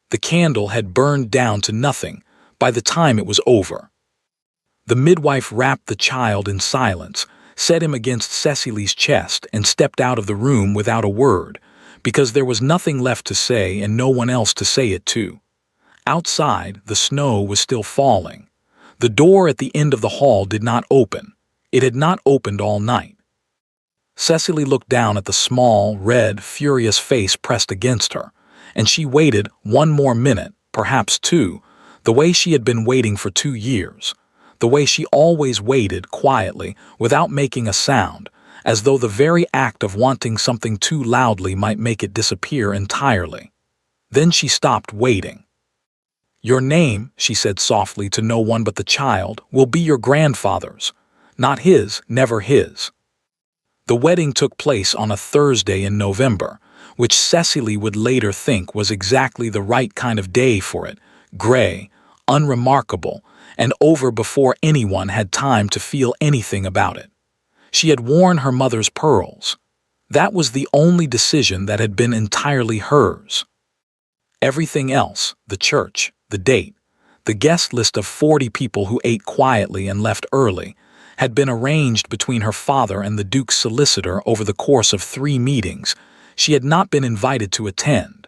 The candle had burned down to nothing by the time it was over. The midwife wrapped the child in silence, set him against Cecily's chest, and stepped out of the room without a word, because there was nothing left to say and no one else to say it to. Outside, the snow was still falling. The door at the end of the hall did not open. It had not opened all night. Cecily looked down at the small, red, furious face pressed against her, and she waited one more minute, perhaps two, the way she had been waiting for 2 years, the way she always waited quietly, without making a sound, as though the very act of wanting something too loudly might make it disappear entirely. Then she stopped waiting. "Your name," she said softly to no one but the child, "will be your grandfather's. Not his, never his." The wedding took place on a Thursday in November, which Cecily would later think was exactly the right kind of day for it, gray, unremarkable, and over before anyone had time to feel anything about it. She had worn her mother's pearls. That was the only decision that had been entirely hers. Everything else, the church, the date, the guest list of 40 people who ate quietly and left early, had been arranged between her father and the Duke's solicitor over the course of 3 meetings. She had not been invited to attend.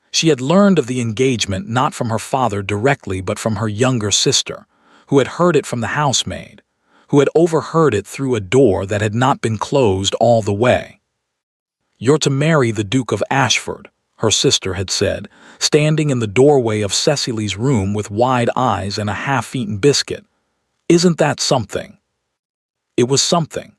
She had learned of the engagement not from her father directly but from her younger sister, who had heard it from the housemaid, who had overheard it through a door that had not been closed all the way. "You're to marry the Duke of Ashford," her sister had said, standing in the doorway of Cecily's room with wide eyes and a half-eaten biscuit. "Isn't that something?" It was something.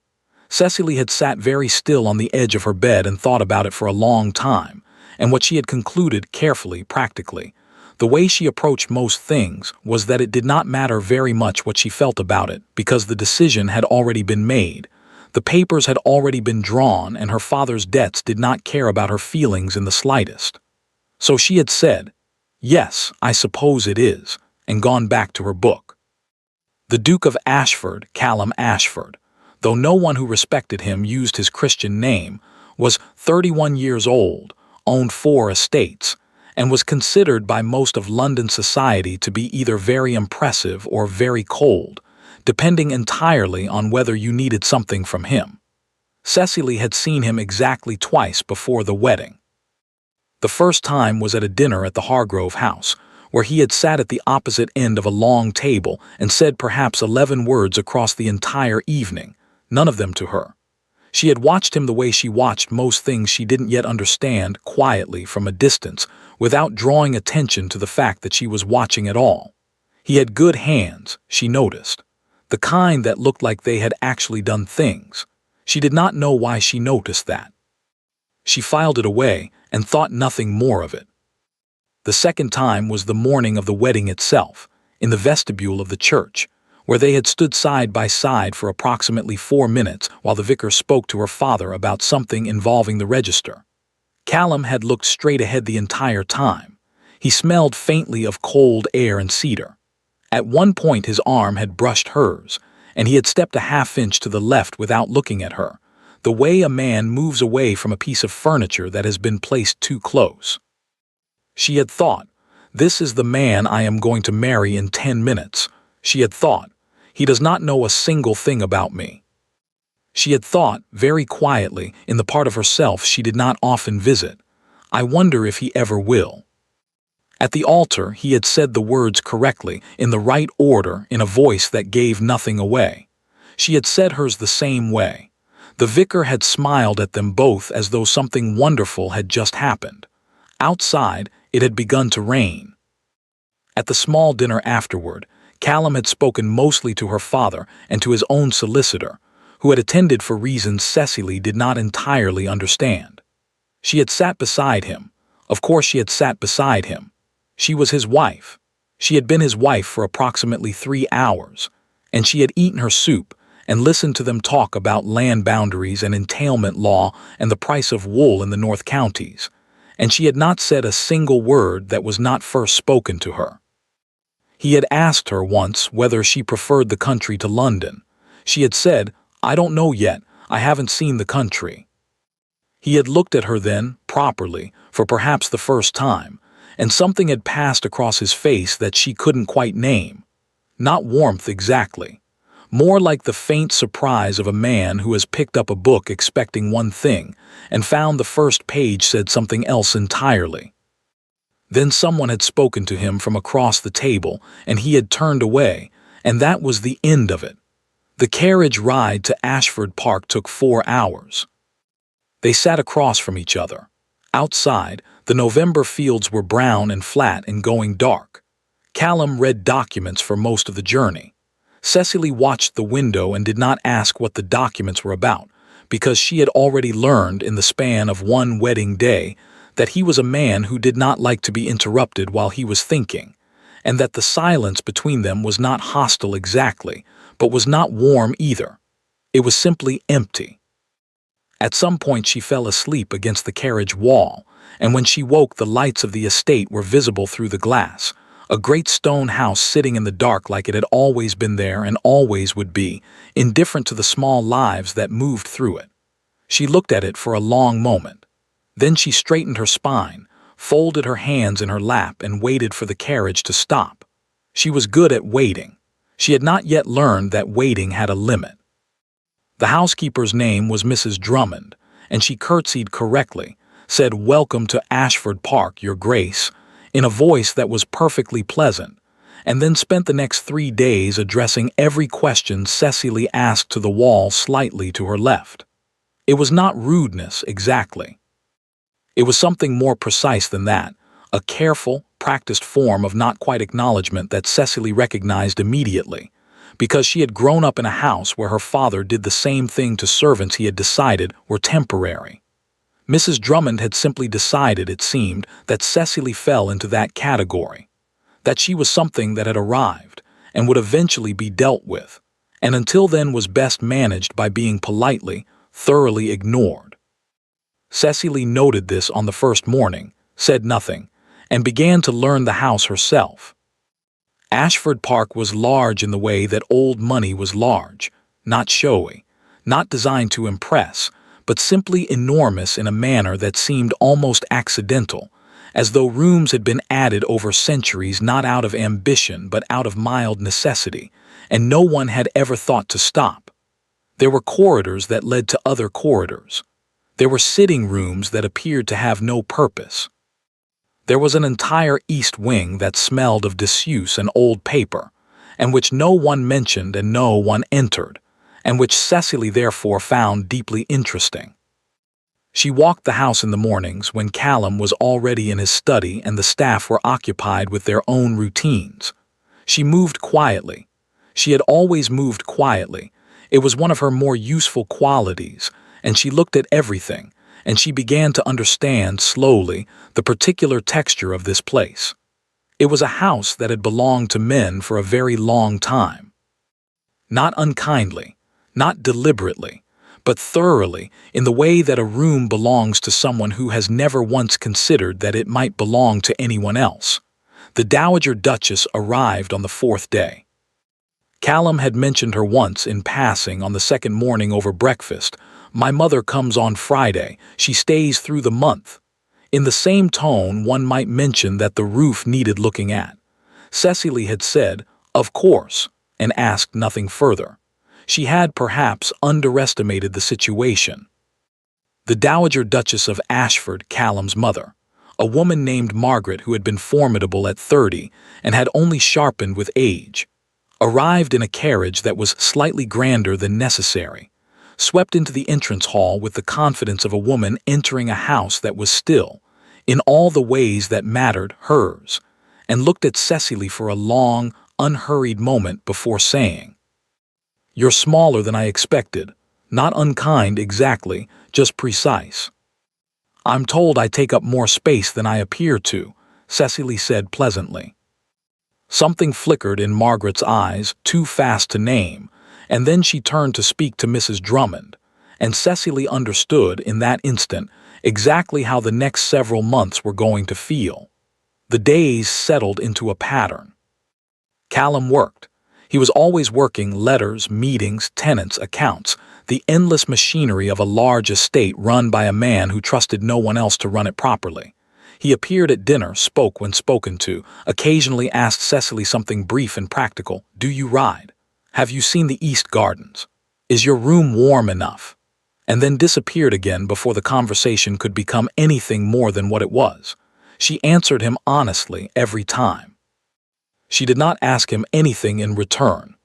Cecily had sat very still on the edge of her bed and thought about it for a long time, and what she had concluded carefully, practically, the way she approached most things, was that it did not matter very much what she felt about it, because the decision had already been made. The papers had already been drawn, and her father's debts did not care about her feelings in the slightest. So she had said, "Yes, I suppose it is," and gone back to her book. The Duke of Ashford, Callum Ashford, though no one who respected him used his Christian name, was 31 years old, owned 4 estates, and was considered by most of London society to be either very impressive or very cold, depending entirely on whether you needed something from him. Cecily had seen him exactly twice before the wedding. The first time was at a dinner at the Hargrove house, where he had sat at the opposite end of a long table and said perhaps 11 words across the entire evening, none of them to her. She had watched him the way she watched most things she didn't yet understand, quietly from a distance, without drawing attention to the fact that she was watching at all. He had good hands, she noticed, the kind that looked like they had actually done things. She did not know why she noticed that. She filed it away and thought nothing more of it. The second time was the morning of the wedding itself, in the vestibule of the church, where they had stood side by side for approximately 4 minutes while the vicar spoke to her father about something involving the register. Callum had looked straight ahead the entire time. He smelled faintly of cold air and cedar. At one point his arm had brushed hers, and he had stepped a half-inch to the left without looking at her, the way a man moves away from a piece of furniture that has been placed too close. She had thought, "This is the man I am going to marry in 10 minutes. She had thought, "He does not know a single thing about me." She had thought, very quietly, in the part of herself she did not often visit, "I wonder if he ever will." At the altar he had said the words correctly, in the right order, in a voice that gave nothing away. She had said hers the same way. The vicar had smiled at them both as though something wonderful had just happened. Outside, it had begun to rain. At the small dinner afterward, Callum had spoken mostly to her father and to his own solicitor, who had attended for reasons Cecily did not entirely understand. She had sat beside him. Of course she had sat beside him. She was his wife. She had been his wife for approximately 3 hours, and she had eaten her soup and listened to them talk about land boundaries and entailment law and the price of wool in the North Counties, and she had not said a single word that was not first spoken to her. He had asked her once whether she preferred the country to London. She had said, "I don't know yet, I haven't seen the country." He had looked at her then, properly, for perhaps the first time, and something had passed across his face that she couldn't quite name. Not warmth exactly. More like the faint surprise of a man who has picked up a book expecting one thing and found the first page said something else entirely. Then someone had spoken to him from across the table, and he had turned away, and that was the end of it. The carriage ride to Ashford Park took 4 hours. They sat across from each other. Outside, the November fields were brown and flat and going dark. Callum read documents for most of the journey. Cecily watched the window and did not ask what the documents were about, because she had already learned in the span of one wedding day that he was a man who did not like to be interrupted while he was thinking, and that the silence between them was not hostile exactly, but was not warm either. It was simply empty. At some point she fell asleep against the carriage wall, and when she woke the lights of the estate were visible through the glass, a great stone house sitting in the dark like it had always been there and always would be, indifferent to the small lives that moved through it. She looked at it for a long moment. Then she straightened her spine, folded her hands in her lap and waited for the carriage to stop. She was good at waiting. She had not yet learned that waiting had a limit. The housekeeper's name was Mrs. Drummond, and she curtsied correctly, said, "Welcome to Ashford Park, Your Grace," in a voice that was perfectly pleasant, and then spent the next 3 days addressing every question Cecily asked to the wall slightly to her left. It was not rudeness exactly. It was something more precise than that, a careful, practiced form of not quite acknowledgement that Cecily recognized immediately, because she had grown up in a house where her father did the same thing to servants he had decided were temporary. Mrs. Drummond had simply decided, it seemed, that Cecily fell into that category, that she was something that had arrived and would eventually be dealt with, and until then was best managed by being politely, thoroughly ignored. Cecily noted this on the first morning, said nothing, and began to learn the house herself. Ashford Park was large in the way that old money was large, not showy, not designed to impress, but simply enormous in a manner that seemed almost accidental, as though rooms had been added over centuries not out of ambition but out of mild necessity, and no one had ever thought to stop. There were corridors that led to other corridors. There were sitting rooms that appeared to have no purpose. There was an entire east wing that smelled of disuse and old paper, and which no one mentioned and no one entered, and which Cecily therefore found deeply interesting. She walked the house in the mornings when Callum was already in his study and the staff were occupied with their own routines. She moved quietly. She had always moved quietly. It was one of her more useful qualities, and she looked at everything, and she began to understand slowly the particular texture of this place. It was a house that had belonged to men for a very long time. Not unkindly, not deliberately, but thoroughly, in the way that a room belongs to someone who has never once considered that it might belong to anyone else. The Dowager Duchess arrived on the 4th day. Callum had mentioned her once in passing on the second morning over breakfast. "My mother comes on Friday. She stays through the month." In the same tone, one might mention that the roof needed looking at. Cecily had said, "Of course," and asked nothing further. She had perhaps underestimated the situation. The Dowager Duchess of Ashford, Callum's mother, a woman named Margaret who had been formidable at 30 and had only sharpened with age, arrived in a carriage that was slightly grander than necessary, swept into the entrance hall with the confidence of a woman entering a house that was still, in all the ways that mattered, hers, and looked at Cecily for a long, unhurried moment before saying, "You're smaller than I expected. Not unkind exactly, just precise." "I'm told I take up more space than I appear to," Cecily said pleasantly. Something flickered in Margaret's eyes, too fast to name, and then she turned to speak to Mrs. Drummond, and Cecily understood in that instant exactly how the next several months were going to feel. The days settled into a pattern. Callum worked. He was always working letters, meetings, tenants, accounts, the endless machinery of a large estate run by a man who trusted no one else to run it properly. He appeared at dinner, spoke when spoken to, occasionally asked Cecily something brief and practical. Do you ride? Have you seen the East Gardens? Is your room warm enough? And then disappeared again before the conversation could become anything more than what it was. She answered him honestly every time. She did not ask him anything in return.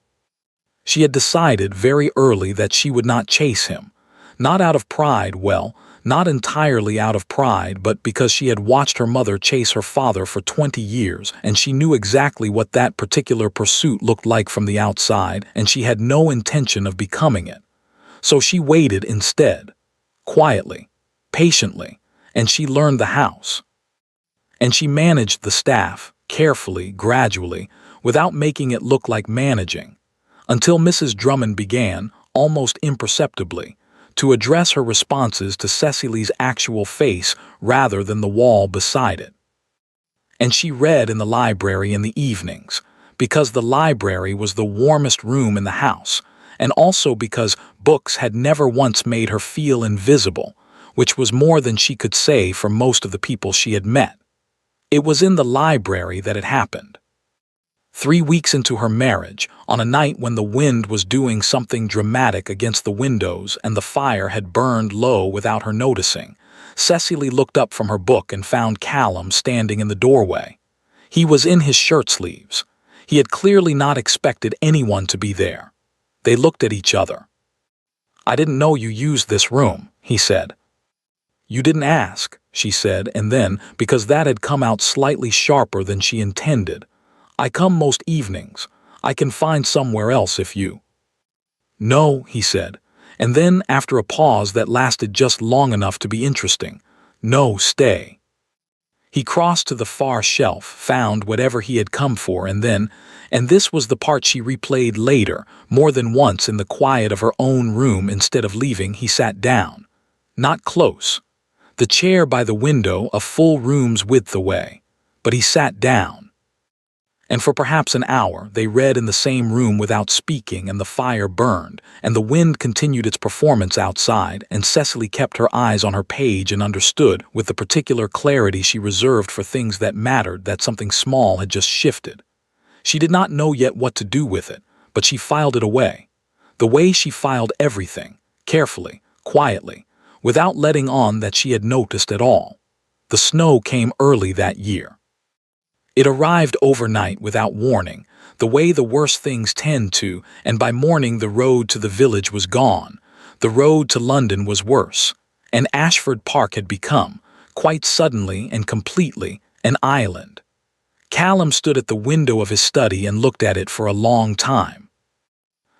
She had decided very early that she would not chase him, not out of pride, well, not entirely out of pride, but because she had watched her mother chase her father for 20 years, and she knew exactly what that particular pursuit looked like from the outside, and she had no intention of becoming it. So she waited instead, quietly, patiently, and she learned the house. And she managed the staff, carefully, gradually, without making it look like managing, until Mrs. Drummond began, almost imperceptibly, to address her responses to Cecily's actual face rather than the wall beside it. And she read in the library in the evenings, because the library was the warmest room in the house, and also because books had never once made her feel invisible, which was more than she could say for most of the people she had met. It was in the library that it happened. 3 weeks into her marriage, on a night when the wind was doing something dramatic against the windows and the fire had burned low without her noticing, Cecily looked up from her book and found Callum standing in the doorway. He was in his shirt sleeves. He had clearly not expected anyone to be there. They looked at each other. "I didn't know you used this room," he said. "You didn't ask," she said, and then, because that had come out slightly sharper than she intended, "I come most evenings. I can find somewhere else if you—" "No," he said, and then, after a pause that lasted just long enough to be interesting, "No, stay." He crossed to the far shelf, found whatever he had come for, and then, and this was the part she replayed later, more than once in the quiet of her own room, instead of leaving, he sat down. Not close. The chair by the window, a full room's width away. But he sat down. And for perhaps an hour they read in the same room without speaking, and the fire burned, and the wind continued its performance outside, and Cecily kept her eyes on her page and understood, with the particular clarity she reserved for things that mattered, that something small had just shifted. She did not know yet what to do with it, but she filed it away. The way she filed everything, carefully, quietly, without letting on that she had noticed at all. The snow came early that year. It arrived overnight without warning, the way the worst things tend to, and by morning the road to the village was gone. The road to London was worse, and Ashford Park had become, quite suddenly and completely, an island. Callum stood at the window of his study and looked at it for a long time.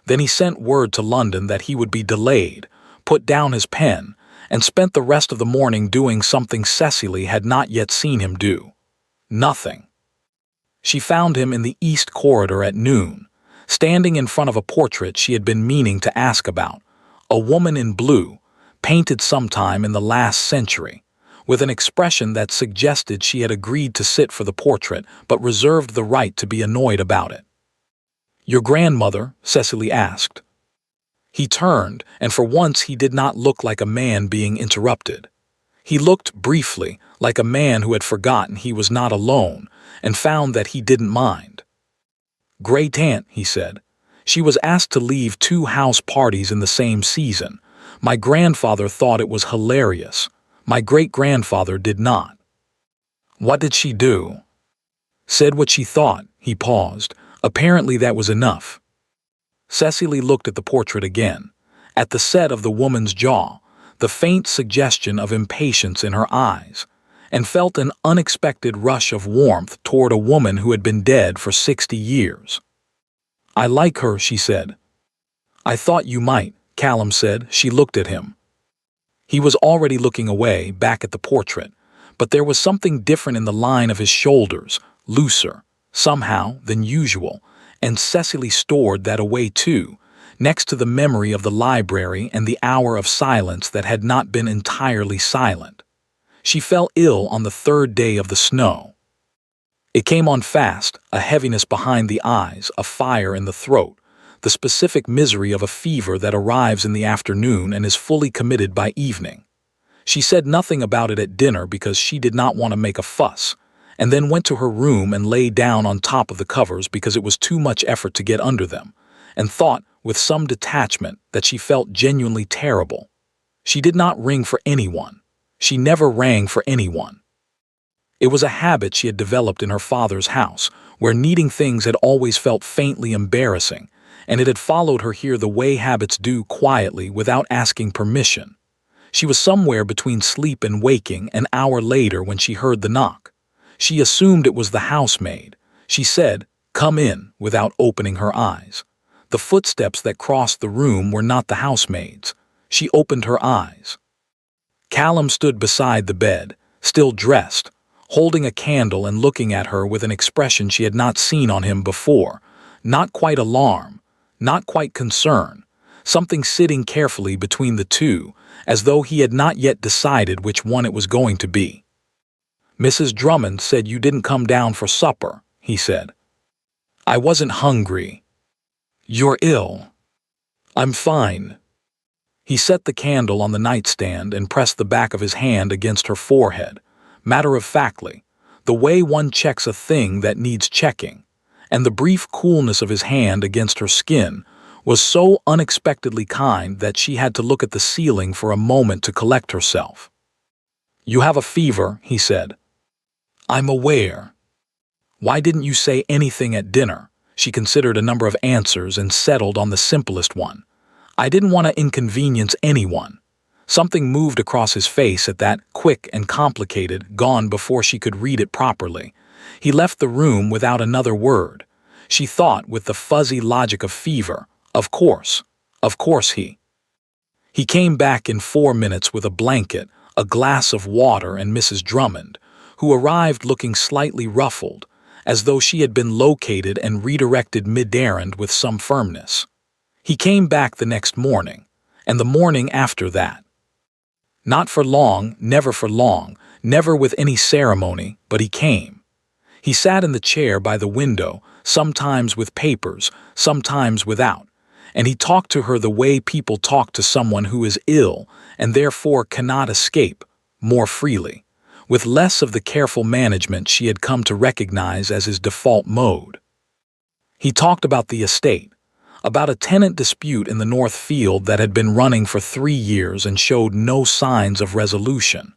Then he sent word to London that he would be delayed, put down his pen, and spent the rest of the morning doing something Cecily had not yet seen him do. Nothing. She found him in the East Corridor at noon, standing in front of a portrait she had been meaning to ask about, a woman in blue, painted sometime in the last century, with an expression that suggested she had agreed to sit for the portrait but reserved the right to be annoyed about it. "Your grandmother?" Cecily asked. He turned, and for once he did not look like a man being interrupted. He looked, briefly, like a man who had forgotten he was not alone, and found that he didn't mind. "Great-aunt," he said. "She was asked to leave 2 house parties in the same season. My grandfather thought it was hilarious. My great-grandfather did not." "What did she do?" "Said what she thought." He paused. Apparently that was enough. Cecily looked at the portrait again, at the set of the woman's jaw, the faint suggestion of impatience in her eyes, and felt an unexpected rush of warmth toward a woman who had been dead for 60 years. "I like her," she said. "I thought you might," Callum said. She looked at him. He was already looking away, back at the portrait, but there was something different in the line of his shoulders, looser, somehow, than usual, and Cecily stored that away too, next to the memory of the library and the hour of silence that had not been entirely silent. She fell ill on the 3rd day of the snow. It came on fast, a heaviness behind the eyes, a fire in the throat, the specific misery of a fever that arrives in the afternoon and is fully committed by evening. She said nothing about it at dinner because she did not want to make a fuss, and then went to her room and lay down on top of the covers because it was too much effort to get under them, and thought, with some detachment, that she felt genuinely terrible. She did not ring for anyone. She never rang for anyone. It was a habit she had developed in her father's house, where needing things had always felt faintly embarrassing, and it had followed her here the way habits do, quietly, without asking permission. She was somewhere between sleep and waking an hour later when she heard the knock. She assumed it was the housemaid. She said, "Come in," without opening her eyes. The footsteps that crossed the room were not the housemaid's. She opened her eyes. Callum stood beside the bed, still dressed, holding a candle and looking at her with an expression she had not seen on him before. Not quite alarm, not quite concern, something sitting carefully between the two, as though he had not yet decided which one it was going to be. "Mrs. Drummond said you didn't come down for supper," he said. "I wasn't hungry." "You're ill." "I'm fine." He set the candle on the nightstand and pressed the back of his hand against her forehead, matter-of-factly, the way one checks a thing that needs checking, and the brief coolness of his hand against her skin was so unexpectedly kind that she had to look at the ceiling for a moment to collect herself. "You have a fever," he said. "I'm aware." "Why didn't you say anything at dinner?" She considered a number of answers and settled on the simplest one. "I didn't want to inconvenience anyone." Something moved across his face at that, quick and complicated, gone before she could read it properly. He left the room without another word. She thought with the fuzzy logic of fever, of course He came back in 4 minutes with a blanket, a glass of water, and Mrs. Drummond, who arrived looking slightly ruffled, as though she had been located and redirected mid-errand with some firmness. He came back the next morning, and the morning after that. Not for long, never with any ceremony, but he came. He sat in the chair by the window, sometimes with papers, sometimes without, and he talked to her the way people talk to someone who is ill and therefore cannot escape, more freely, with less of the careful management she had come to recognize as his default mode. He talked about the estate, about a tenant dispute in the North Field that had been running for 3 years and showed no signs of resolution,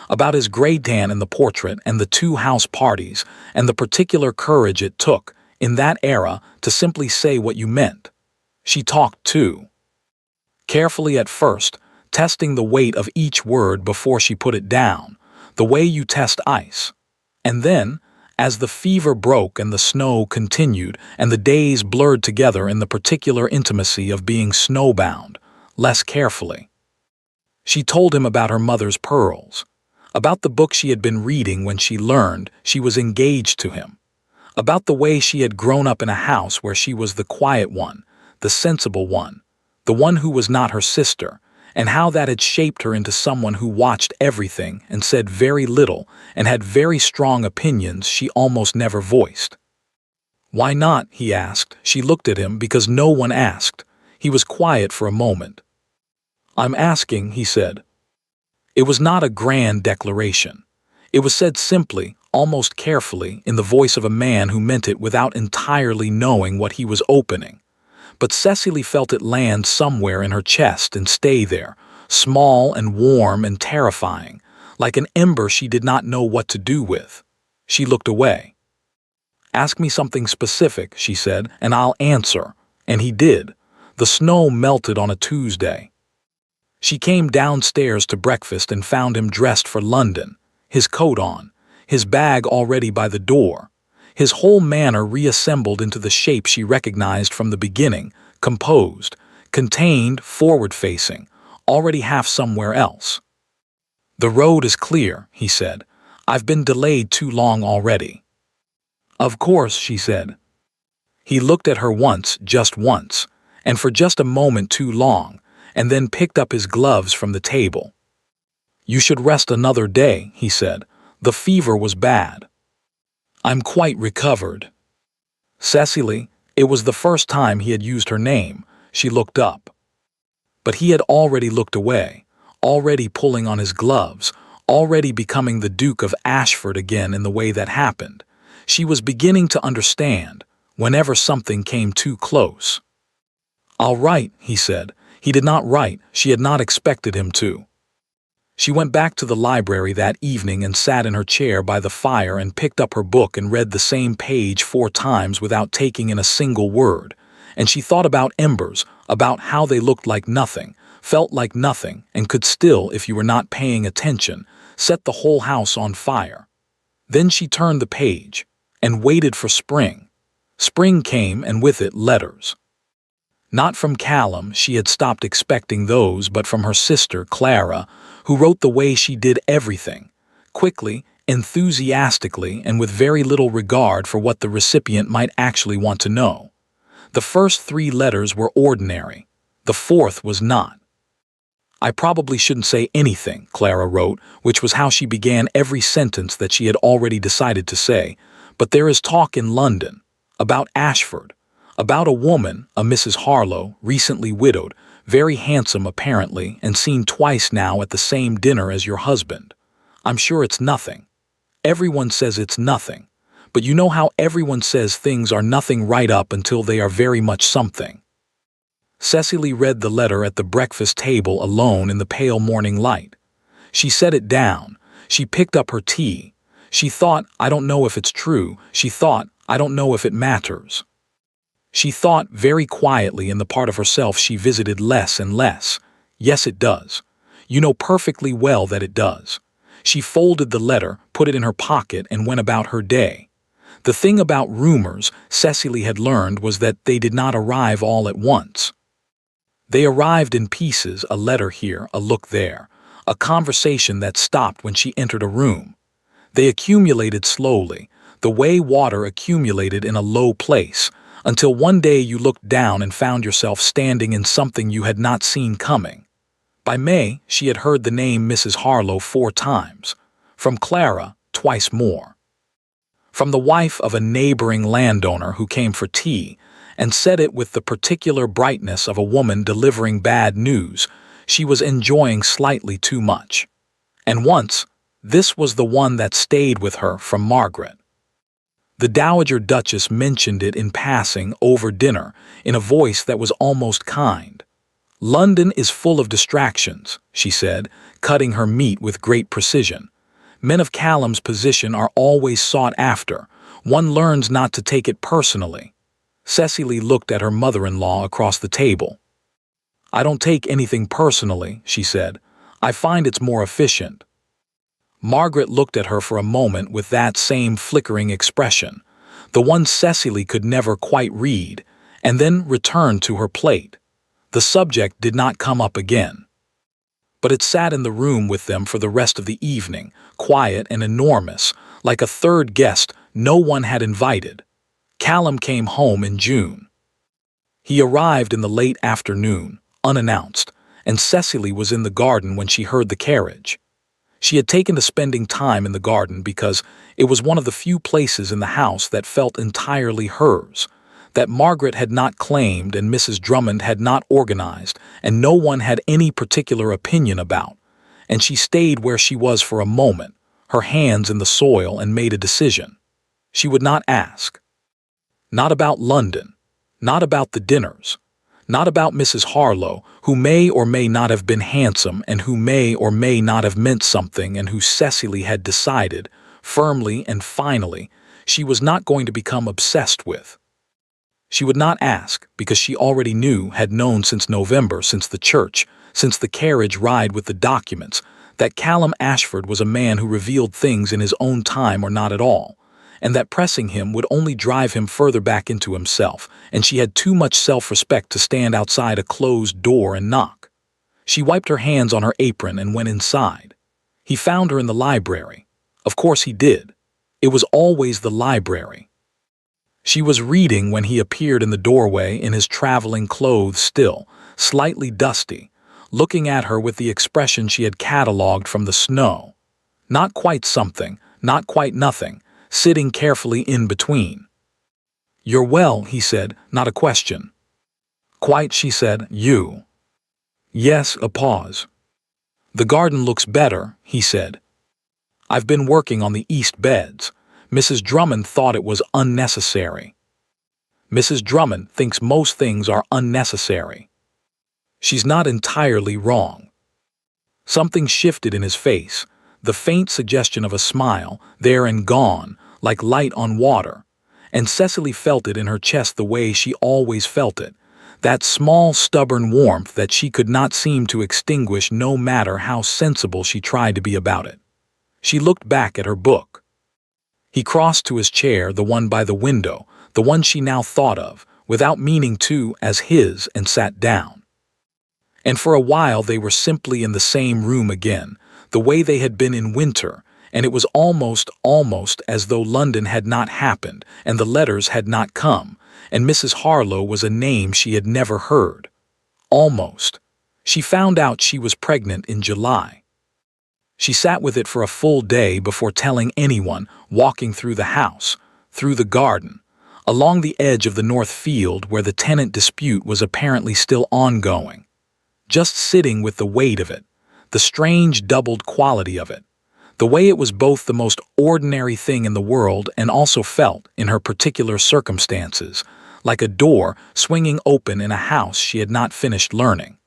about his grey tan in the portrait and the 2 house parties and the particular courage it took, in that era, to simply say what you meant. She talked too. Carefully at first, testing the weight of each word before she put it down, the way you test ice. And then, as the fever broke and the snow continued and the days blurred together in the particular intimacy of being snowbound, less carefully. She told him about her mother's pearls, about the book she had been reading when she learned she was engaged to him, about the way she had grown up in a house where she was the quiet one, the sensible one, the one who was not her sister, and how that had shaped her into someone who watched everything and said very little and had very strong opinions she almost never voiced. "Why not?" he asked. She looked at him because no one asked. He was quiet for a moment. "I'm asking," he said. It was not a grand declaration. It was said simply, almost carefully, in the voice of a man who meant it without entirely knowing what he was opening. But Cecily felt it land somewhere in her chest and stay there, small and warm and terrifying, like an ember she did not know what to do with. She looked away. "Ask me something specific," she said, "and I'll answer." And he did. The snow melted on a Tuesday. She came downstairs to breakfast and found him dressed for London, his coat on, his bag already by the door, his whole manner reassembled into the shape she recognized from the beginning, composed, contained, forward-facing, already half somewhere else. "The road is clear," he said. "I've been delayed too long already." "Of course," she said. He looked at her once, and for just a moment too long, and then picked up his gloves from the table. "You should rest another day," he said. "The fever was bad." "I'm quite recovered." Cecily, it was the first time he had used her name. She looked up. But he had already looked away, already pulling on his gloves, already becoming the Duke of Ashford again in the way that happened. She was beginning to understand, whenever something came too close. "I'll write," he said. He did not write. She had not expected him to. She went back to the library that evening and sat in her chair by the fire and picked up her book and read the same page 4 times without taking in a single word. And she thought about embers, about how they looked like nothing, felt like nothing, and could still, if you were not paying attention, set the whole house on fire. Then she turned the page and waited for spring. Spring came, and with it letters. Not from Callum, she had stopped expecting those, but from her sister, Clara, who wrote the way she did everything, quickly, enthusiastically, and with very little regard for what the recipient might actually want to know. The first 3 letters were ordinary. The 4th was not. "I probably shouldn't say anything," Clara wrote, which was how she began every sentence that she had already decided to say, "but there is talk in London, about Ashford, about a woman, a Mrs. Harlow, recently widowed, very handsome apparently, and seen twice now at the same dinner as your husband. I'm sure it's nothing. Everyone says it's nothing, but you know how everyone says things are nothing right up until they are very much something." Cecily read the letter at the breakfast table alone in the pale morning light. She set it down. She picked up her tea. She thought, "I don't know if it's true." She thought, "I don't know if it matters." She thought very quietly in the part of herself she visited less and less. Yes, it does. You know perfectly well that it does. She folded the letter, put it in her pocket, and went about her day. The thing about rumors, Cecily had learned, was that they did not arrive all at once. They arrived in pieces, a letter here, a look there, a conversation that stopped when she entered a room. They accumulated slowly, the way water accumulated in a low place, until one day you looked down and found yourself standing in something you had not seen coming. By May, she had heard the name Mrs. Harlow 4 times. From Clara, twice more. From the wife of a neighboring landowner who came for tea, and said it with the particular brightness of a woman delivering bad news, she was enjoying slightly too much. And once, this was the one that stayed with her, from Margaret. The Dowager Duchess mentioned it in passing over dinner in a voice that was almost kind. "London is full of distractions," she said, cutting her meat with great precision. "Men of Callum's position are always sought after. One learns not to take it personally." Cecily looked at her mother-in-law across the table. "I don't take anything personally," she said. "I find it's more efficient." Margaret looked at her for a moment with that same flickering expression, the one Cecily could never quite read, and then returned to her plate. The subject did not come up again. But it sat in the room with them for the rest of the evening, quiet and enormous, like a third guest no one had invited. Callum came home in June. He arrived in the late afternoon, unannounced, and Cecily was in the garden when she heard the carriage. She had taken to spending time in the garden because it was one of the few places in the house that felt entirely hers, that Margaret had not claimed and Mrs. Drummond had not organized, and no one had any particular opinion about, and she stayed where she was for a moment, her hands in the soil, and made a decision. She would not ask. Not about London, not about the dinners, not about Mrs. Harlow, who may or may not have been handsome and who may or may not have meant something and who Cecily had decided, firmly and finally, she was not going to become obsessed with. She would not ask because she already knew, had known since November, since the church, since the carriage ride with the documents, that Callum Ashford was a man who revealed things in his own time or not at all, and that pressing him would only drive him further back into himself, and she had too much self-respect to stand outside a closed door and knock. She wiped her hands on her apron and went inside. He found her in the library. Of course he did. It was always the library. She was reading when he appeared in the doorway in his traveling clothes still, slightly dusty, looking at her with the expression she had catalogued from the snow. Not quite something, not quite nothing, sitting carefully in between. "You're well," he said, not a question. "Quite," she said. "You?" "Yes," a pause. "The garden looks better," he said. "I've been working on the east beds. Mrs. Drummond thought it was unnecessary." Mrs. Drummond thinks most things are unnecessary. She's not entirely wrong. Something shifted in his face, the faint suggestion of a smile, there and gone, like light on water, and Cecily felt it in her chest the way she always felt it, that small, stubborn warmth that she could not seem to extinguish no matter how sensible she tried to be about it. She looked back at her book. He crossed to his chair, the one by the window, the one she now thought of, without meaning to, as his, and sat down. And for a while they were simply in the same room again, the way they had been in winter, and it was almost as though London had not happened, and the letters had not come, and Mrs. Harlow was a name she had never heard. Almost. She found out she was pregnant in July. She sat with it for a full day before telling anyone, walking through the house, through the garden, along the edge of the north field where the tenant dispute was apparently still ongoing. Just sitting with the weight of it, the strange doubled quality of it, the way it was both the most ordinary thing in the world and also felt, in her particular circumstances, like a door swinging open in a house she had not finished learning.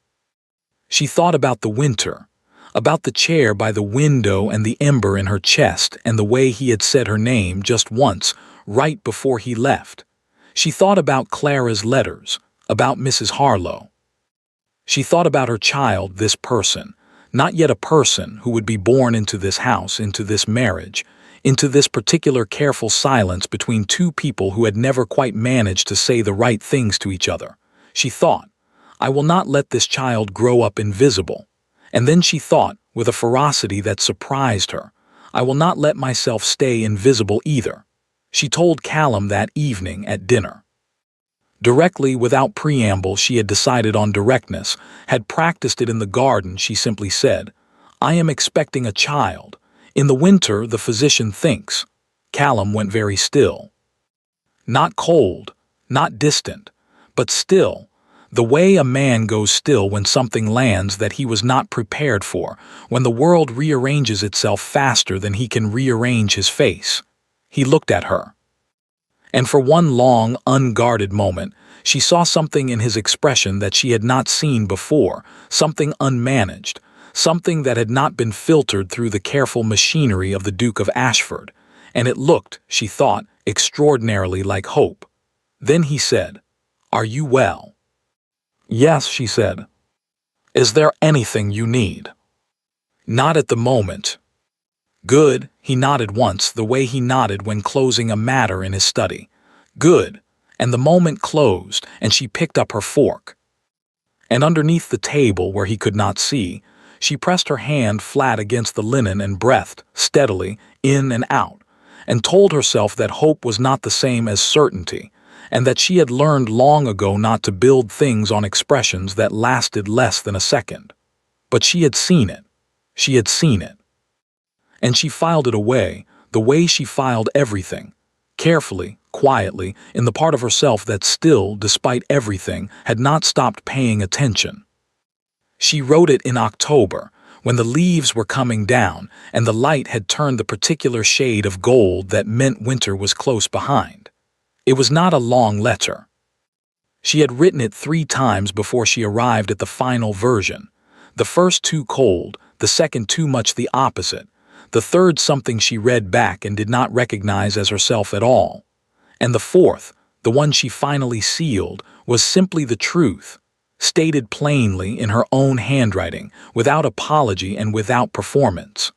She thought about the winter, about the chair by the window and the ember in her chest and the way he had said her name just once, right before he left. She thought about Clara's letters, about Mrs. Harlow. She thought about her child, this person, not yet a person who would be born into this house, into this marriage, into this particular careful silence between two people who had never quite managed to say the right things to each other. She thought, I will not let this child grow up invisible. And then she thought, with a ferocity that surprised her, I will not let myself stay invisible either. She told Callum that evening at dinner. Directly, without preamble, she had decided on directness, had practiced it in the garden. She simply said, I am expecting a child. In the winter, the physician thinks. Callum went very still. Not cold, not distant, but still, the way a man goes still when something lands that he was not prepared for, when the world rearranges itself faster than he can rearrange his face. He looked at her. And for one long, unguarded moment, she saw something in his expression that she had not seen before, something unmanaged, something that had not been filtered through the careful machinery of the Duke of Ashford, and it looked, she thought, extraordinarily like hope. Then he said, Are you well? Yes, she said. Is there anything you need? Not at the moment. Good, he nodded once, the way he nodded when closing a matter in his study. Good, and the moment closed, and she picked up her fork. And underneath the table, where he could not see, she pressed her hand flat against the linen and breathed, steadily, in and out, and told herself that hope was not the same as certainty, and that she had learned long ago not to build things on expressions that lasted less than a second. But she had seen it. She had seen it. And she filed it away, the way she filed everything, carefully, quietly, in the part of herself that still, despite everything, had not stopped paying attention. She wrote it in October, when the leaves were coming down and the light had turned the particular shade of gold that meant winter was close behind. It was not a long letter. She had written it 3 times before she arrived at the final version. The first too cold, the second too much the opposite, the third something she read back and did not recognize as herself at all. And the fourth, the one she finally sealed, was simply the truth, stated plainly in her own handwriting, without apology and without performance.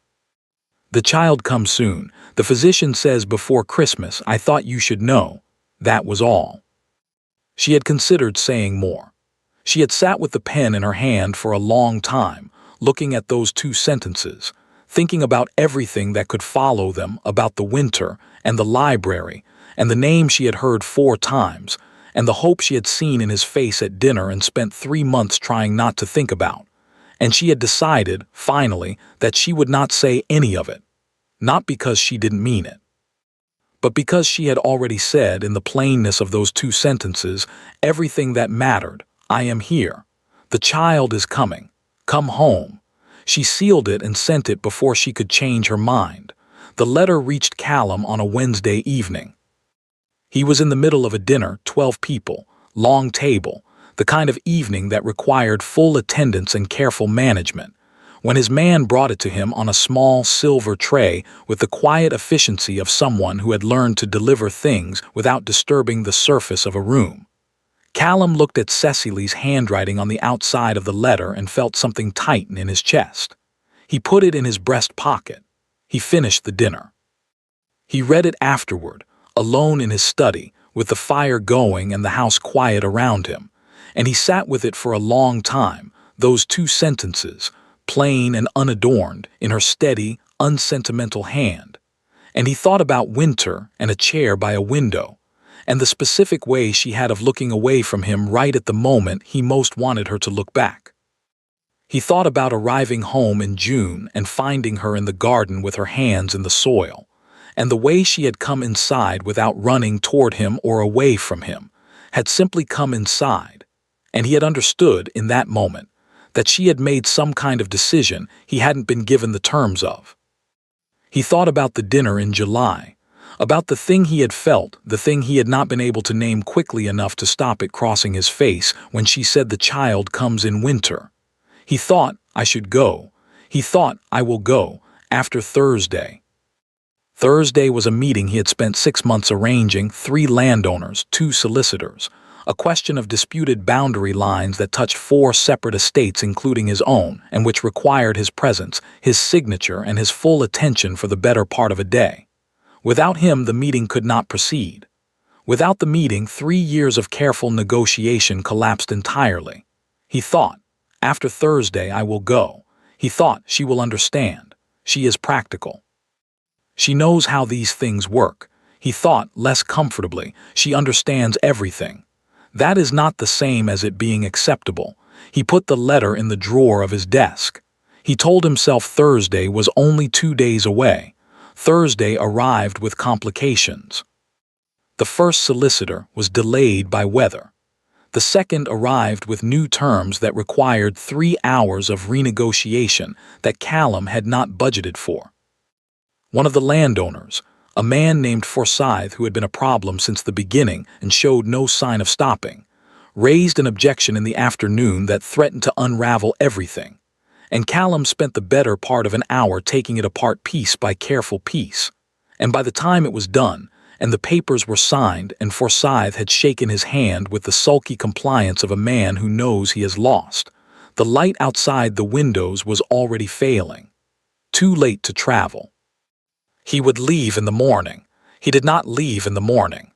The child comes soon. The physician says before Christmas. I thought you should know. That was all. She had considered saying more. She had sat with the pen in her hand for a long time, looking at those 2 sentences, thinking about everything that could follow them, about the winter, and the library, and the name she had heard 4 times, and the hope she had seen in his face at dinner and spent 3 months trying not to think about. And she had decided, finally, that she would not say any of it. Not because she didn't mean it, but because she had already said in the plainness of those 2 sentences everything that mattered. I am here. The child is coming. Come home. She sealed it and sent it before she could change her mind. The letter reached Callum on a Wednesday evening. He was in the middle of a dinner, 12 people, long table, the kind of evening that required full attendance and careful management, when his man brought it to him on a small silver tray with the quiet efficiency of someone who had learned to deliver things without disturbing the surface of a room. Callum looked at Cecily's handwriting on the outside of the letter and felt something tighten in his chest. He put it in his breast pocket. He finished the dinner. He read it afterward, alone in his study, with the fire going and the house quiet around him, and he sat with it for a long time, those two sentences, plain and unadorned, in her steady, unsentimental hand. And he thought about winter and a chair by a window, and the specific way she had of looking away from him right at the moment he most wanted her to look back. He thought about arriving home in June and finding her in the garden with her hands in the soil, and the way she had come inside without running toward him or away from him, had simply come inside, and he had understood in that moment that she had made some kind of decision he hadn't been given the terms of. He thought about the dinner in July, about the thing he had felt, the thing he had not been able to name quickly enough to stop it crossing his face when she said the child comes in winter. He thought, I should go. He thought, I will go, after Thursday. Thursday was a meeting he had spent 6 months arranging, 3 landowners, 2 solicitors, a question of disputed boundary lines that touched 4 separate estates including his own, and which required his presence, his signature, and his full attention for the better part of a day. Without him, the meeting could not proceed. Without the meeting, 3 years of careful negotiation collapsed entirely. He thought, after Thursday I will go. He thought, she will understand. She is practical. She knows how these things work. He thought, less comfortably, she understands everything. That is not the same as it being acceptable. He put the letter in the drawer of his desk. He told himself Thursday was only 2 days away. Thursday arrived with complications. The first solicitor was delayed by weather. The second arrived with new terms that required 3 hours of renegotiation that Callum had not budgeted for. One of the landowners, a man named Forsyth who had been a problem since the beginning and showed no sign of stopping, raised an objection in the afternoon that threatened to unravel everything, and Callum spent the better part of an hour taking it apart piece by careful piece. And by the time it was done, and the papers were signed, and Forsyth had shaken his hand with the sulky compliance of a man who knows he has lost, the light outside the windows was already failing. Too late to travel. He would leave in the morning. He did not leave in the morning.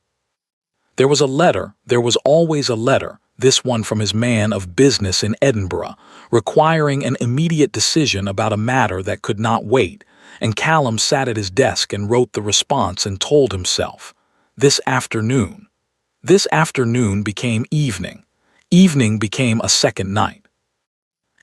There was a letter, there was always a letter, this one from his man of business in Edinburgh, requiring an immediate decision about a matter that could not wait, and Callum sat at his desk and wrote the response and told himself, this afternoon. This afternoon became evening. Evening became a second night.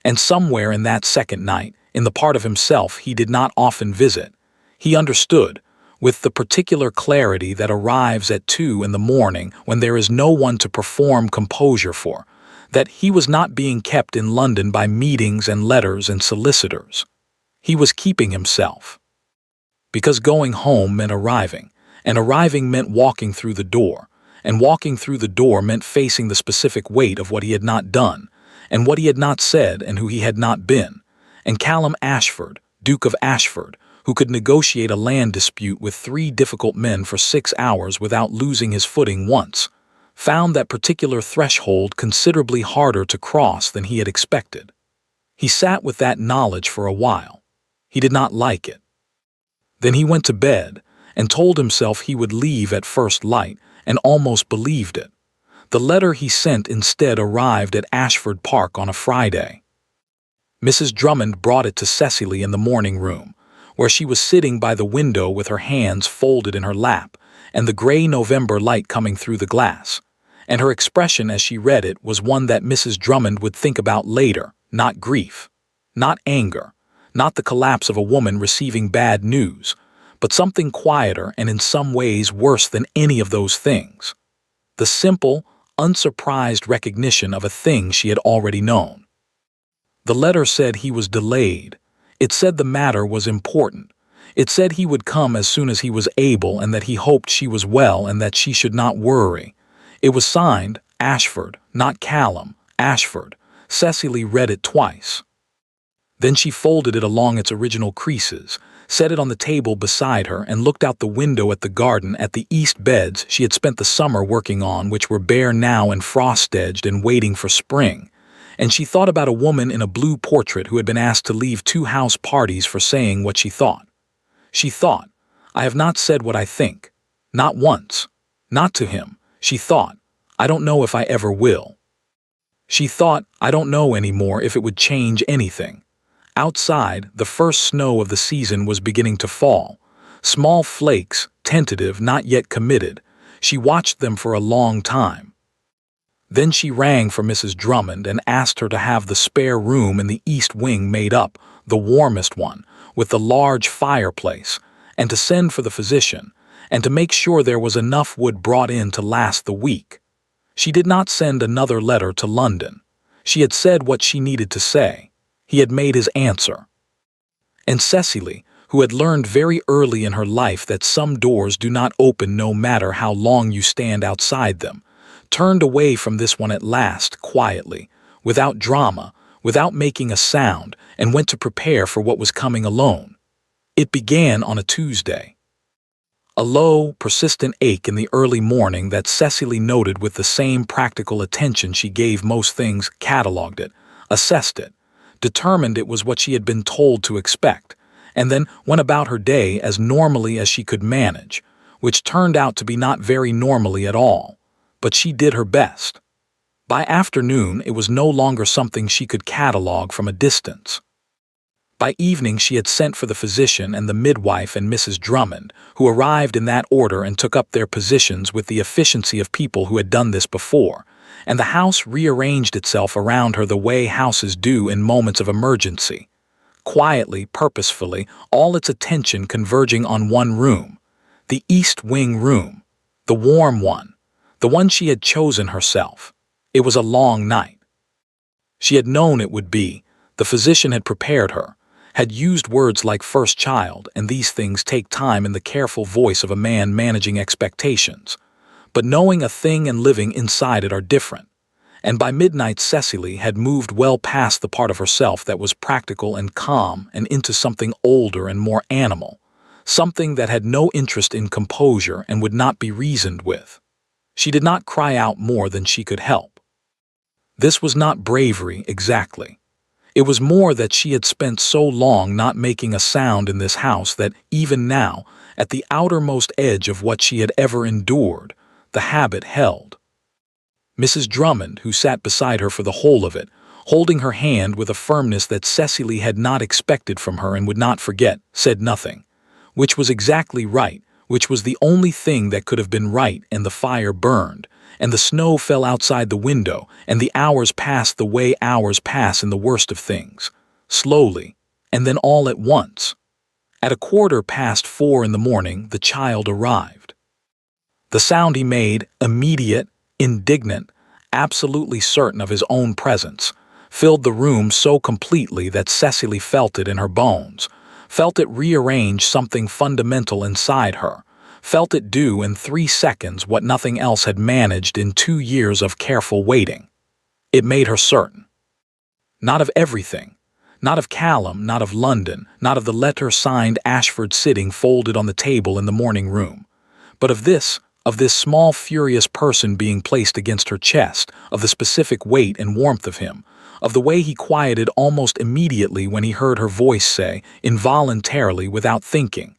And somewhere in that second night, in the part of himself he did not often visit, he understood, with the particular clarity that arrives at 2 in the morning when there is no one to perform composure for, that he was not being kept in London by meetings and letters and solicitors. He was keeping himself. Because going home meant arriving, and arriving meant walking through the door, and walking through the door meant facing the specific weight of what he had not done, and what he had not said and who he had not been, and Callum Ashford, Duke of Ashford, who could negotiate a land dispute with 3 difficult men for 6 hours without losing his footing once, found that particular threshold considerably harder to cross than he had expected. He sat with that knowledge for a while. He did not like it. Then he went to bed and told himself he would leave at first light, and almost believed it. The letter he sent instead arrived at Ashford Park on a Friday. Mrs. Drummond brought it to Cecily in the morning room, where she was sitting by the window with her hands folded in her lap, and the gray November light coming through the glass, and her expression as she read it was one that Mrs. Drummond would think about later, not grief, not anger, not the collapse of a woman receiving bad news, but something quieter and in some ways worse than any of those things. The simple, unsurprised recognition of a thing she had already known. The letter said he was delayed. It said the matter was important. It said he would come as soon as he was able and that he hoped she was well and that she should not worry. It was signed Ashford, not Callum, Ashford. Cecily read it twice. Then she folded it along its original creases, set it on the table beside her, and looked out the window at the garden, at the east beds she had spent the summer working on, which were bare now and frost-edged and waiting for spring. And she thought about a woman in a blue portrait who had been asked to leave 2 house parties for saying what she thought. She thought, I have not said what I think. Not once. Not to him. She thought, I don't know if I ever will. She thought, I don't know anymore if it would change anything. Outside, the first snow of the season was beginning to fall. Small flakes, tentative, not yet committed. She watched them for a long time. Then she rang for Mrs. Drummond and asked her to have the spare room in the east wing made up, the warmest one, with the large fireplace, and to send for the physician, and to make sure there was enough wood brought in to last the week. She did not send another letter to London. She had said what she needed to say. He had made his answer. And Cecily, who had learned very early in her life that some doors do not open no matter how long you stand outside them, turned away from this one at last, quietly, without drama, without making a sound, and went to prepare for what was coming alone. It began on a Tuesday. A low, persistent ache in the early morning that Cecily noted with the same practical attention she gave most things, catalogued it, assessed it, determined it was what she had been told to expect, and then went about her day as normally as she could manage, which turned out to be not very normally at all, but she did her best. By afternoon, it was no longer something she could catalogue from a distance. By evening she had sent for the physician and the midwife and Mrs. Drummond, who arrived in that order and took up their positions with the efficiency of people who had done this before, and the house rearranged itself around her the way houses do in moments of emergency. Quietly, purposefully, all its attention converging on one room, the east wing room, the warm one, the one she had chosen herself. It was a long night. She had known it would be. The physician had prepared her, had used words like first child, and these things take time in the careful voice of a man managing expectations. But knowing a thing and living inside it are different. And by midnight Cecily had moved well past the part of herself that was practical and calm and into something older and more animal, something that had no interest in composure and would not be reasoned with. She did not cry out more than she could help. This was not bravery exactly. It was more that she had spent so long not making a sound in this house that even now, at the outermost edge of what she had ever endured, the habit held. Mrs. Drummond, who sat beside her for the whole of it, holding her hand with a firmness that Cecily had not expected from her and would not forget, said nothing, which was exactly right, which was the only thing that could have been right, and the fire burned, and the snow fell outside the window, and the hours passed the way hours pass in the worst of things, slowly, and then all at once. At 4:15 in the morning, the child arrived. The sound he made, immediate, indignant, absolutely certain of his own presence, filled the room so completely that Cecily felt it in her bones, felt it rearrange something fundamental inside her, felt it do in 3 seconds what nothing else had managed in 2 years of careful waiting. It made her certain. Not of everything. Not of Callum, not of London, not of the letter signed Ashford sitting folded on the table in the morning room, but of this small furious person being placed against her chest, of the specific weight and warmth of him, of the way he quieted almost immediately when he heard her voice say, involuntarily, without thinking,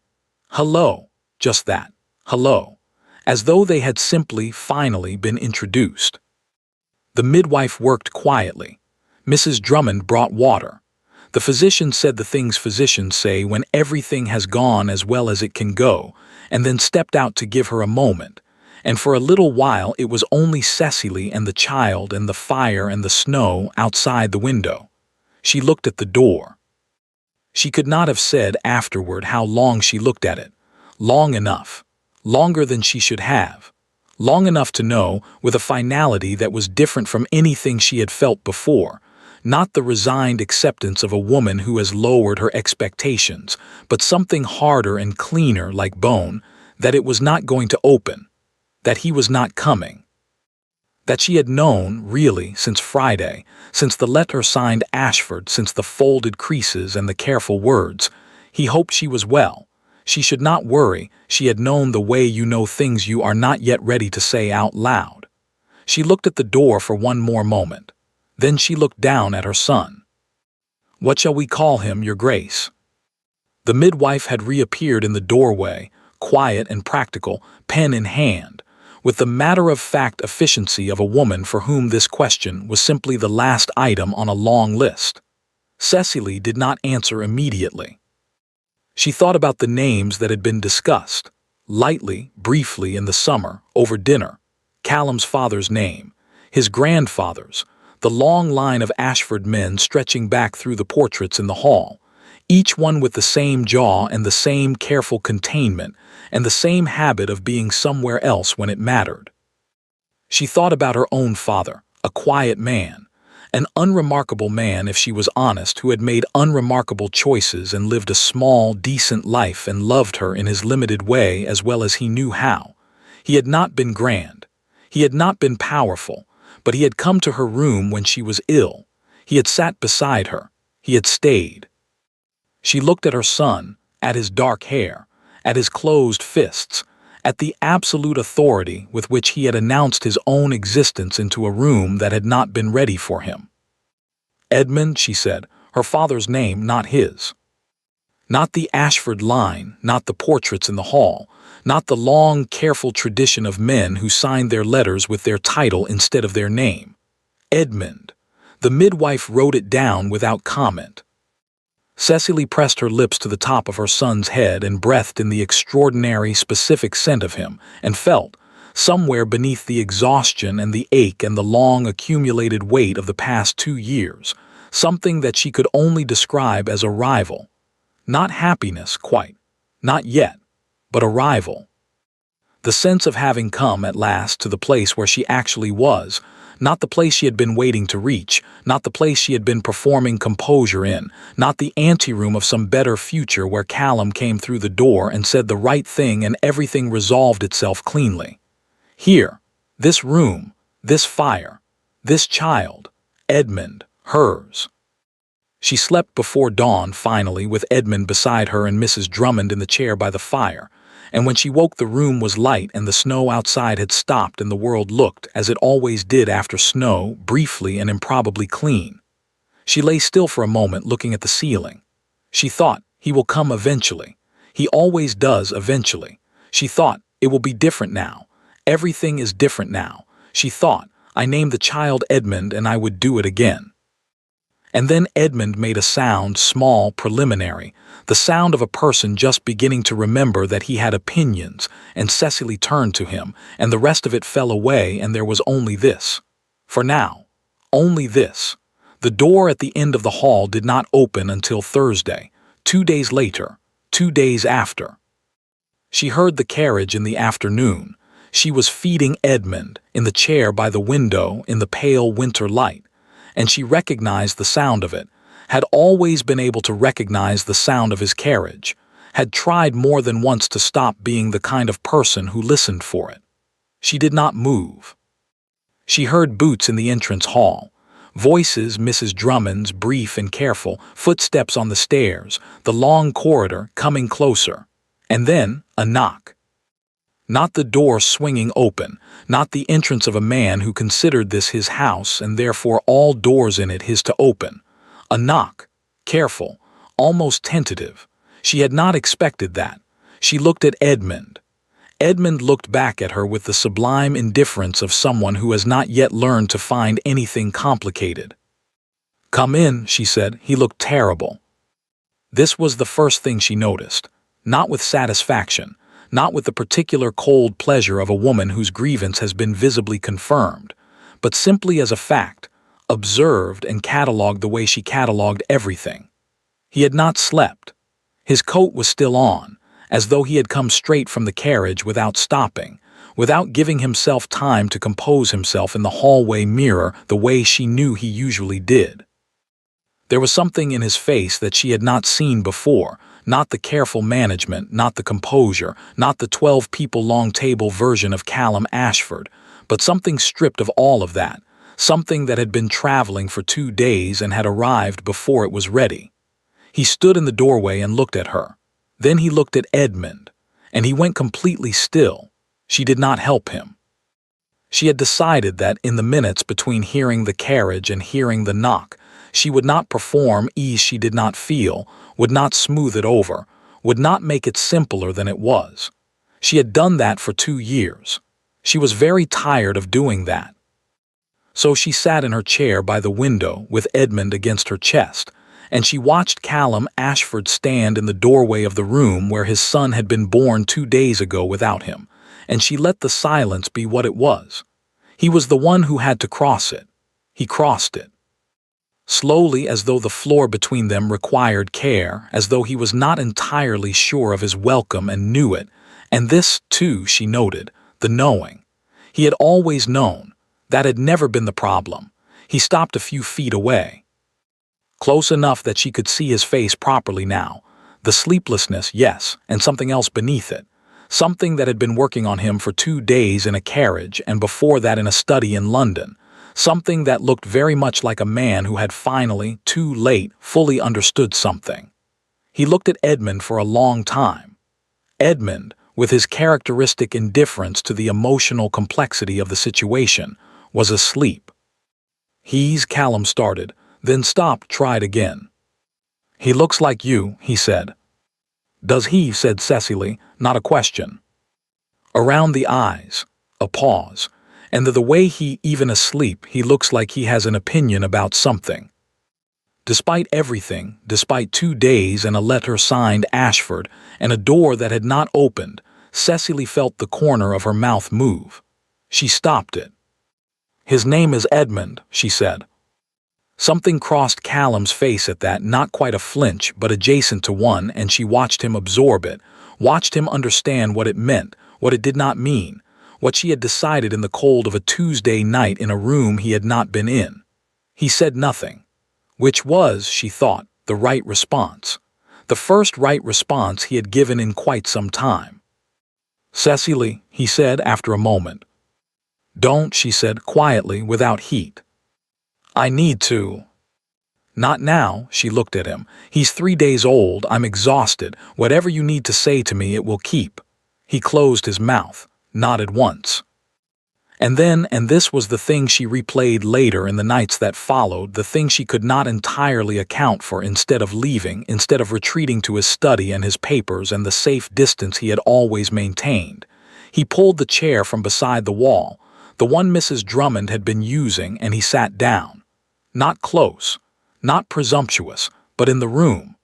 "Hello," just that, hello, as though they had simply, finally been introduced. The midwife worked quietly. Mrs. Drummond brought water. The physician said the things physicians say when everything has gone as well as it can go, and then stepped out to give her a moment, and for a little while it was only Cecily and the child and the fire and the snow outside the window. She looked at the door. She could not have said afterward how long she looked at it. Long enough. Longer than she should have. Long enough to know, with a finality that was different from anything she had felt before, not the resigned acceptance of a woman who has lowered her expectations, but something harder and cleaner like bone, that it was not going to open, that he was not coming. That she had known, really, since Friday, since the letter signed Ashford, since the folded creases and the careful words. He hoped she was well. She should not worry. She had known the way you know things you are not yet ready to say out loud. She looked at the door for one more moment. Then she looked down at her son. "What shall we call him, Your Grace?" The midwife had reappeared in the doorway, quiet and practical, pen in hand, with the matter-of-fact efficiency of a woman for whom this question was simply the last item on a long list. Cecily did not answer immediately. She thought about the names that had been discussed, lightly, briefly in the summer, over dinner. Callum's father's name, his grandfather's, the long line of Ashford men stretching back through the portraits in the hall, each one with the same jaw and the same careful containment and the same habit of being somewhere else when it mattered. She thought about her own father, a quiet man, an unremarkable man if she was honest, who had made unremarkable choices and lived a small, decent life and loved her in his limited way as well as he knew how. He had not been grand. He had not been powerful, but he had come to her room when she was ill. He had sat beside her. He had stayed. She looked at her son, at his dark hair, at his closed fists, at the absolute authority with which he had announced his own existence into a room that had not been ready for him. "Edmund," she said, her father's name, not his. Not the Ashford line, not the portraits in the hall, not the long, careful tradition of men who signed their letters with their title instead of their name. Edmund. The midwife wrote it down without comment. Cecily pressed her lips to the top of her son's head and breathed in the extraordinary, specific scent of him, and felt, somewhere beneath the exhaustion and the ache and the long accumulated weight of the past 2 years, something that she could only describe as arrival. Not happiness, quite. Not yet, but arrival. The sense of having come at last to the place where she actually was, not the place she had been waiting to reach, not the place she had been performing composure in, not the anteroom of some better future where Callum came through the door and said the right thing and everything resolved itself cleanly. Here, this room, this fire, this child, Edmund, hers. She slept before dawn, finally, with Edmund beside her and Mrs. Drummond in the chair by the fire, and when she woke the room was light and the snow outside had stopped and the world looked, as it always did after snow, briefly and improbably clean. She lay still for a moment looking at the ceiling. She thought, he will come eventually. He always does eventually. She thought, it will be different now. Everything is different now. She thought, I named the child Edmund and I would do it again. And then Edmund made a sound, small, preliminary, the sound of a person just beginning to remember that he had opinions, and Cecily turned to him, and the rest of it fell away, and there was only this. For now, only this. The door at the end of the hall did not open until Thursday, 2 days later, 2 days after. She heard the carriage in the afternoon. She was feeding Edmund, in the chair by the window in the pale winter light, and she recognized the sound of it, had always been able to recognize the sound of his carriage, had tried more than once to stop being the kind of person who listened for it. She did not move. She heard boots in the entrance hall, voices, Mrs. Drummond's, brief and careful, footsteps on the stairs, the long corridor coming closer, and then a knock. Not the door swinging open, not the entrance of a man who considered this his house and therefore all doors in it his to open. A knock, careful, almost tentative. She had not expected that. She looked at Edmund. Edmund looked back at her with the sublime indifference of someone who has not yet learned to find anything complicated. "Come in," she said. He looked terrible. This was the first thing she noticed, not with satisfaction, not with the particular cold pleasure of a woman whose grievance has been visibly confirmed, but simply as a fact, observed and catalogued the way she catalogued everything. He had not slept. His coat was still on, as though he had come straight from the carriage without stopping, without giving himself time to compose himself in the hallway mirror the way she knew he usually did. There was something in his face that she had not seen before, not the careful management, not the composure, not the 12-people-long table version of Callum Ashford, but something stripped of all of that, something that had been traveling for 2 days and had arrived before it was ready. He stood in the doorway and looked at her. Then he looked at Edmund, and he went completely still. She did not help him. She had decided that in the minutes between hearing the carriage and hearing the knock, she would not perform ease she did not feel, would not smooth it over, would not make it simpler than it was. She had done that for 2 years. She was very tired of doing that. So she sat in her chair by the window with Edmund against her chest, and she watched Callum Ashford stand in the doorway of the room where his son had been born 2 days ago without him, and she let the silence be what it was. He was the one who had to cross it. He crossed it. Slowly, as though the floor between them required care, as though he was not entirely sure of his welcome and knew it, and this, too, she noted, the knowing. He had always known. That had never been the problem. He stopped a few feet away. Close enough that she could see his face properly now. The sleeplessness, yes, and something else beneath it. Something that had been working on him for 2 days in a carriage and before that in a study in London. Something that looked very much like a man who had finally, too late, fully understood something. He looked at Edmund for a long time. Edmund, with his characteristic indifference to the emotional complexity of the situation, was asleep. Callum started, then stopped, tried again. "He looks like you," he said. "Does he?" said Cecily, not a question. "Around the eyes." A pause. "And the way he, even asleep, he looks like he has an opinion about something." Despite everything, despite 2 days and a letter signed Ashford and a door that had not opened, Cecily felt the corner of her mouth move. She stopped it. "His name is Edmund," she said. Something crossed Callum's face at that, not quite a flinch, but adjacent to one, and she watched him absorb it, watched him understand what it meant, what it did not mean, what she had decided in the cold of a Tuesday night in a room he had not been in. He said nothing, which was, she thought, the right response. The first right response he had given in quite some time. "Cecily," he said after a moment. "Don't," she said quietly, without heat. "I need to." "Not now," she looked at him. "He's 3 days old, I'm exhausted. Whatever you need to say to me, it will keep." He closed his mouth, nodded once. And then, and this was the thing she replayed later in the nights that followed, the thing she could not entirely account for, instead of leaving, instead of retreating to his study and his papers and the safe distance he had always maintained, he pulled the chair from beside the wall, the one Mrs. Drummond had been using, and he sat down. Not close, not presumptuous, but in the room.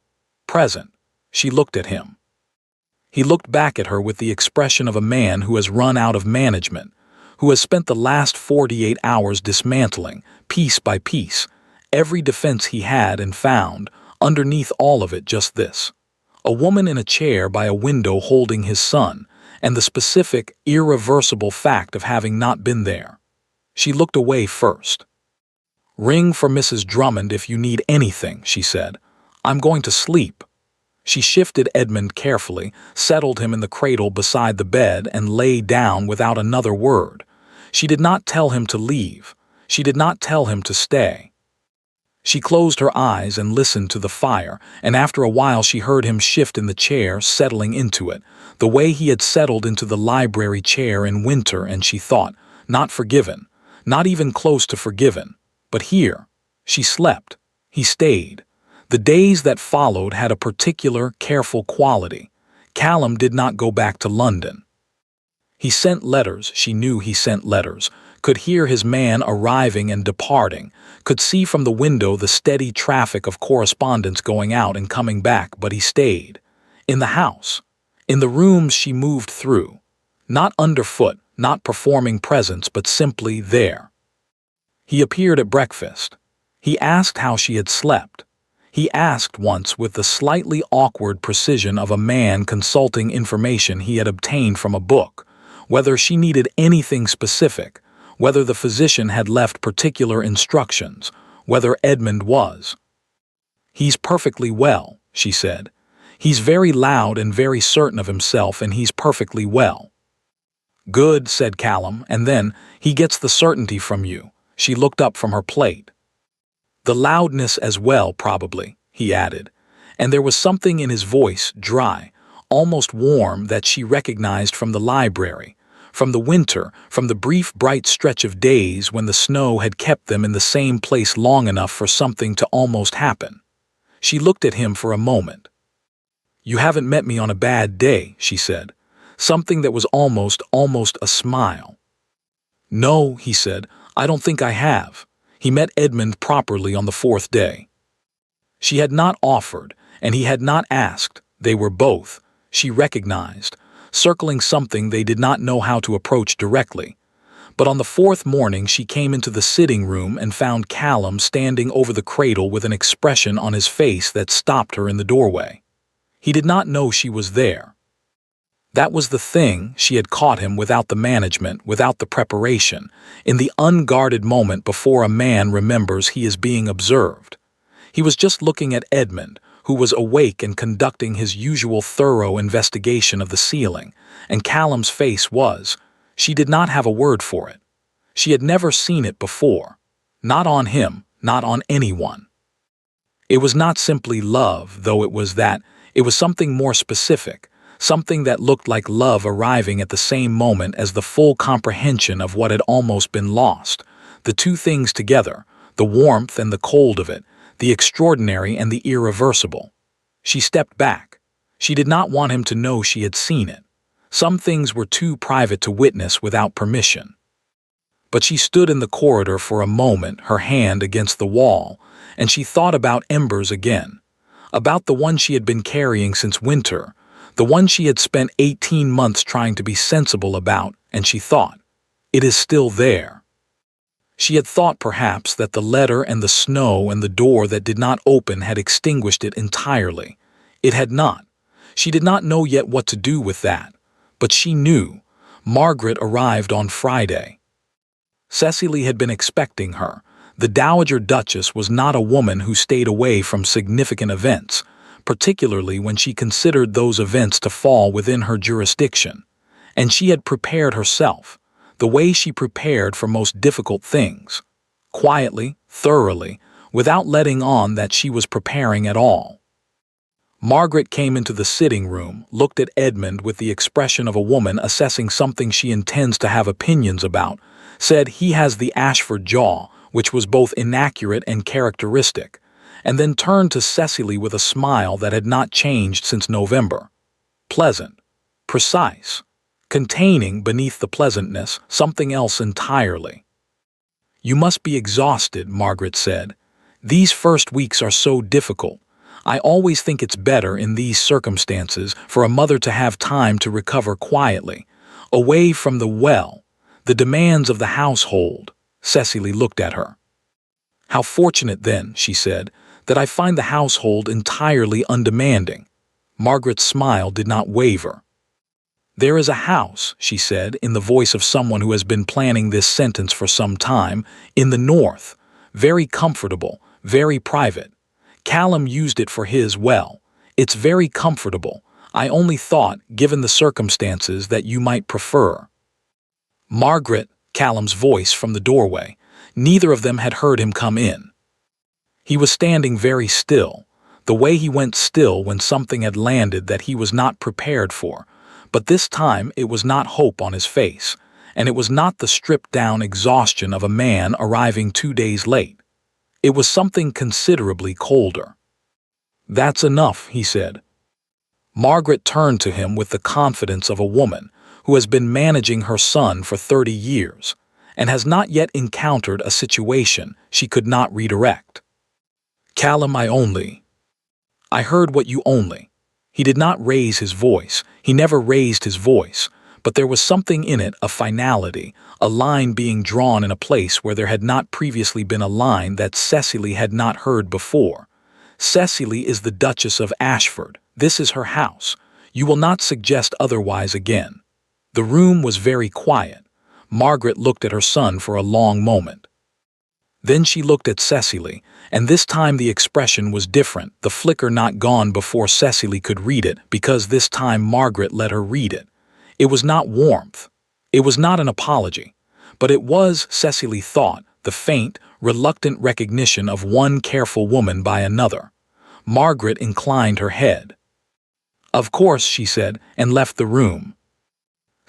Present. She looked at him. He looked back at her with the expression of a man who has run out of management, who has spent the last 48 hours dismantling, piece by piece, every defense he had and found, underneath all of it just this. A woman in a chair by a window holding his son, and the specific, irreversible fact of having not been there. She looked away first. "Ring for Mrs. Drummond if you need anything," she said. "I'm going to sleep." She shifted Edmund carefully, settled him in the cradle beside the bed, and lay down without another word. She did not tell him to leave. She did not tell him to stay. She closed her eyes and listened to the fire, and after a while she heard him shift in the chair, settling into it, the way he had settled into the library chair in winter, and she thought, not forgiven, not even close to forgiven. But here, she slept. He stayed. The days that followed had a particular, careful quality. Callum did not go back to London. He sent letters, she knew he sent letters, could hear his man arriving and departing, could see from the window the steady traffic of correspondence going out and coming back, but he stayed. In the house. In the rooms she moved through. Not underfoot, not performing presence, but simply there. He appeared at breakfast. He asked how she had slept. He asked once with the slightly awkward precision of a man consulting information he had obtained from a book, whether she needed anything specific, whether the physician had left particular instructions, whether Edmund was. "He's perfectly well," she said. "He's very loud and very certain of himself, and he's perfectly well." "Good," said Callum, and then, "he gets the certainty from you." She looked up from her plate. "The loudness as well, probably," he added, and there was something in his voice, dry, almost warm, that she recognized from the library, from the winter, from the brief bright stretch of days when the snow had kept them in the same place long enough for something to almost happen. She looked at him for a moment. "You haven't met me on a bad day," she said, something that was almost a smile. "No," he said, "I don't think I have." He met Edmund properly on the fourth day. She had not offered, and he had not asked. They were both, she recognized, circling something they did not know how to approach directly. But on the fourth morning she came into the sitting room and found Callum standing over the cradle with an expression on his face that stopped her in the doorway. He did not know she was there. That was the thing, she had caught him without the management, without the preparation, in the unguarded moment before a man remembers he is being observed. He was just looking at Edmund, who was awake and conducting his usual thorough investigation of the ceiling, and Callum's face was, she did not have a word for it. She had never seen it before. Not on him, not on anyone. It was not simply love, though it was that. It was something more specific, something that looked like love arriving at the same moment as the full comprehension of what had almost been lost. The two things together, the warmth and the cold of it, the extraordinary and the irreversible. She stepped back. She did not want him to know she had seen it. Some things were too private to witness without permission. But she stood in the corridor for a moment, her hand against the wall, and she thought about Embers again, about the one she had been carrying since winter, the one she had spent 18 months trying to be sensible about, and she thought, it is still there. She had thought perhaps that the letter and the snow and the door that did not open had extinguished it entirely. It had not. She did not know yet what to do with that. But she knew. Margaret arrived on Friday. Cecily had been expecting her. The Dowager Duchess was not a woman who stayed away from significant events, particularly when she considered those events to fall within her jurisdiction. And she had prepared herself, the way she prepared for most difficult things, quietly, thoroughly, without letting on that she was preparing at all. Margaret came into the sitting room, looked at Edmund with the expression of a woman assessing something she intends to have opinions about, said he has the Ashford jaw, which was both inaccurate and characteristic, and then turned to Cecily with a smile that had not changed since November. Pleasant, precise, containing beneath the pleasantness something else entirely. "You must be exhausted," Margaret said. "These first weeks are so difficult. I always think it's better in these circumstances for a mother to have time to recover quietly, away from the demands of the household." Cecily looked at her. "How fortunate then," she said, "that I find the household entirely undemanding." Margaret's smile did not waver. "There is a house," she said, in the voice of someone who has been planning this sentence for some time, "in the north, very comfortable, very private. Callum used it for his well. It's very comfortable. I only thought, given the circumstances, that you might prefer." Margaret, Callum's voice from the doorway. Neither of them had heard him come in. He was standing very still, the way he went still when something had landed that he was not prepared for, but this time it was not hope on his face, and it was not the stripped-down exhaustion of a man arriving 2 days late. It was something considerably colder. "That's enough," he said. Margaret turned to him with the confidence of a woman who has been managing her son for 30 years and has not yet encountered a situation she could not redirect. "Callum, I heard what you only." He did not raise his voice. He never raised his voice, but there was something in it, a finality, a line being drawn in a place where there had not previously been a line that Cecily had not heard before. "Cecily is the Duchess of Ashford. This is her house. You will not suggest otherwise again." The room was very quiet. Margaret looked at her son for a long moment. Then she looked at Cecily, and this time the expression was different, the flicker not gone before Cecily could read it, because this time Margaret let her read it. It was not warmth. It was not an apology. But it was, Cecily thought, the faint, reluctant recognition of one careful woman by another. Margaret inclined her head. "Of course," she said, and left the room.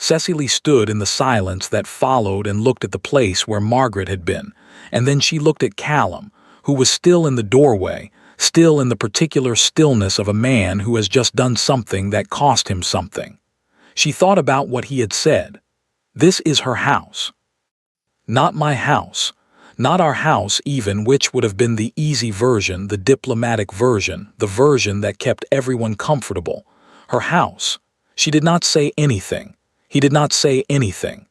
Cecily stood in the silence that followed and looked at the place where Margaret had been, and then she looked at Callum, who was still in the doorway, still in the particular stillness of a man who has just done something that cost him something. She thought about what he had said. "This is her house. Not my house. Not our house even, which would have been the easy version, the diplomatic version, the version that kept everyone comfortable. Her house." She did not say anything. He did not say anything.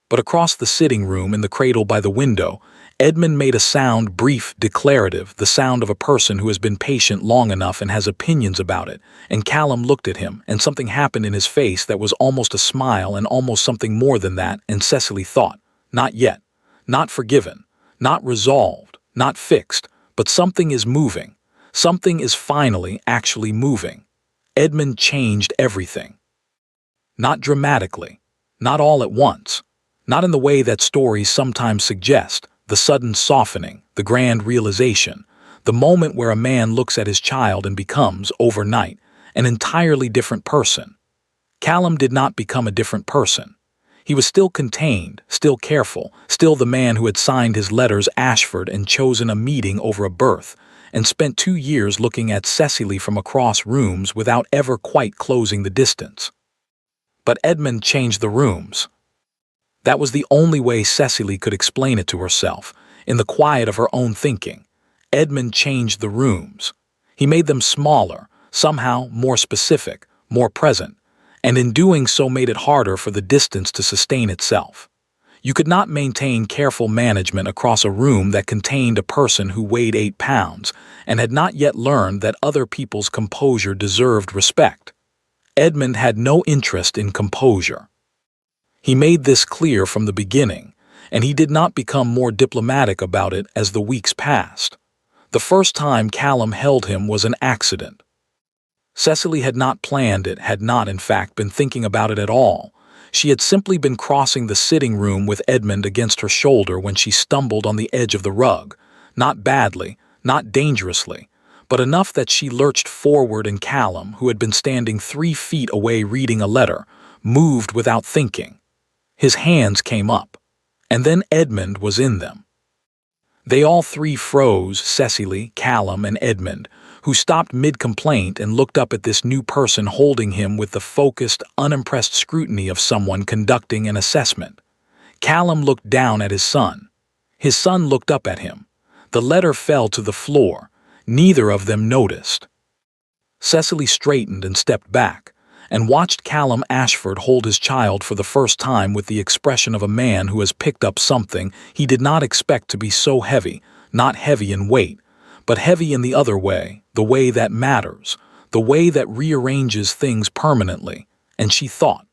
But across the sitting room in the cradle by the window, Edmund made a sound, brief, declarative, the sound of a person who has been patient long enough and has opinions about it, and Callum looked at him, and something happened in his face that was almost a smile and almost something more than that, and Cecily thought, not yet, not forgiven, not resolved, not fixed, but something is moving. Something is finally actually moving. Edmund changed everything. Not dramatically, not all at once, not in the way that stories sometimes suggest, the sudden softening, the grand realization, the moment where a man looks at his child and becomes, overnight, an entirely different person. Callum did not become a different person. He was still contained, still careful, still the man who had signed his letters Ashford and chosen a meeting over a berth, and spent 2 years looking at Cecily from across rooms without ever quite closing the distance. But Edmund changed the rooms. That was the only way Cecily could explain it to herself, in the quiet of her own thinking. Edmund changed the rooms. He made them smaller, somehow more specific, more present, and in doing so made it harder for the distance to sustain itself. You could not maintain careful management across a room that contained a person who weighed 8 pounds and had not yet learned that other people's composure deserved respect. Edmund had no interest in composure. He made this clear from the beginning, and he did not become more diplomatic about it as the weeks passed. The first time Callum held him was an accident. Cecily had not planned it, had not, in fact, been thinking about it at all. She had simply been crossing the sitting room with Edmund against her shoulder when she stumbled on the edge of the rug, not badly, not dangerously, but enough that she lurched forward, and Callum, who had been standing 3 feet away reading a letter, moved without thinking. His hands came up, and then Edmund was in them. They all three froze, Cecily, Callum, and Edmund, who stopped mid-complaint and looked up at this new person holding him with the focused, unimpressed scrutiny of someone conducting an assessment. Callum looked down at his son. His son looked up at him. The letter fell to the floor. Neither of them noticed. Cecily straightened and stepped back, and watched Callum Ashford hold his child for the first time with the expression of a man who has picked up something he did not expect to be so heavy, not heavy in weight, but heavy in the other way, the way that matters, the way that rearranges things permanently, and she thought,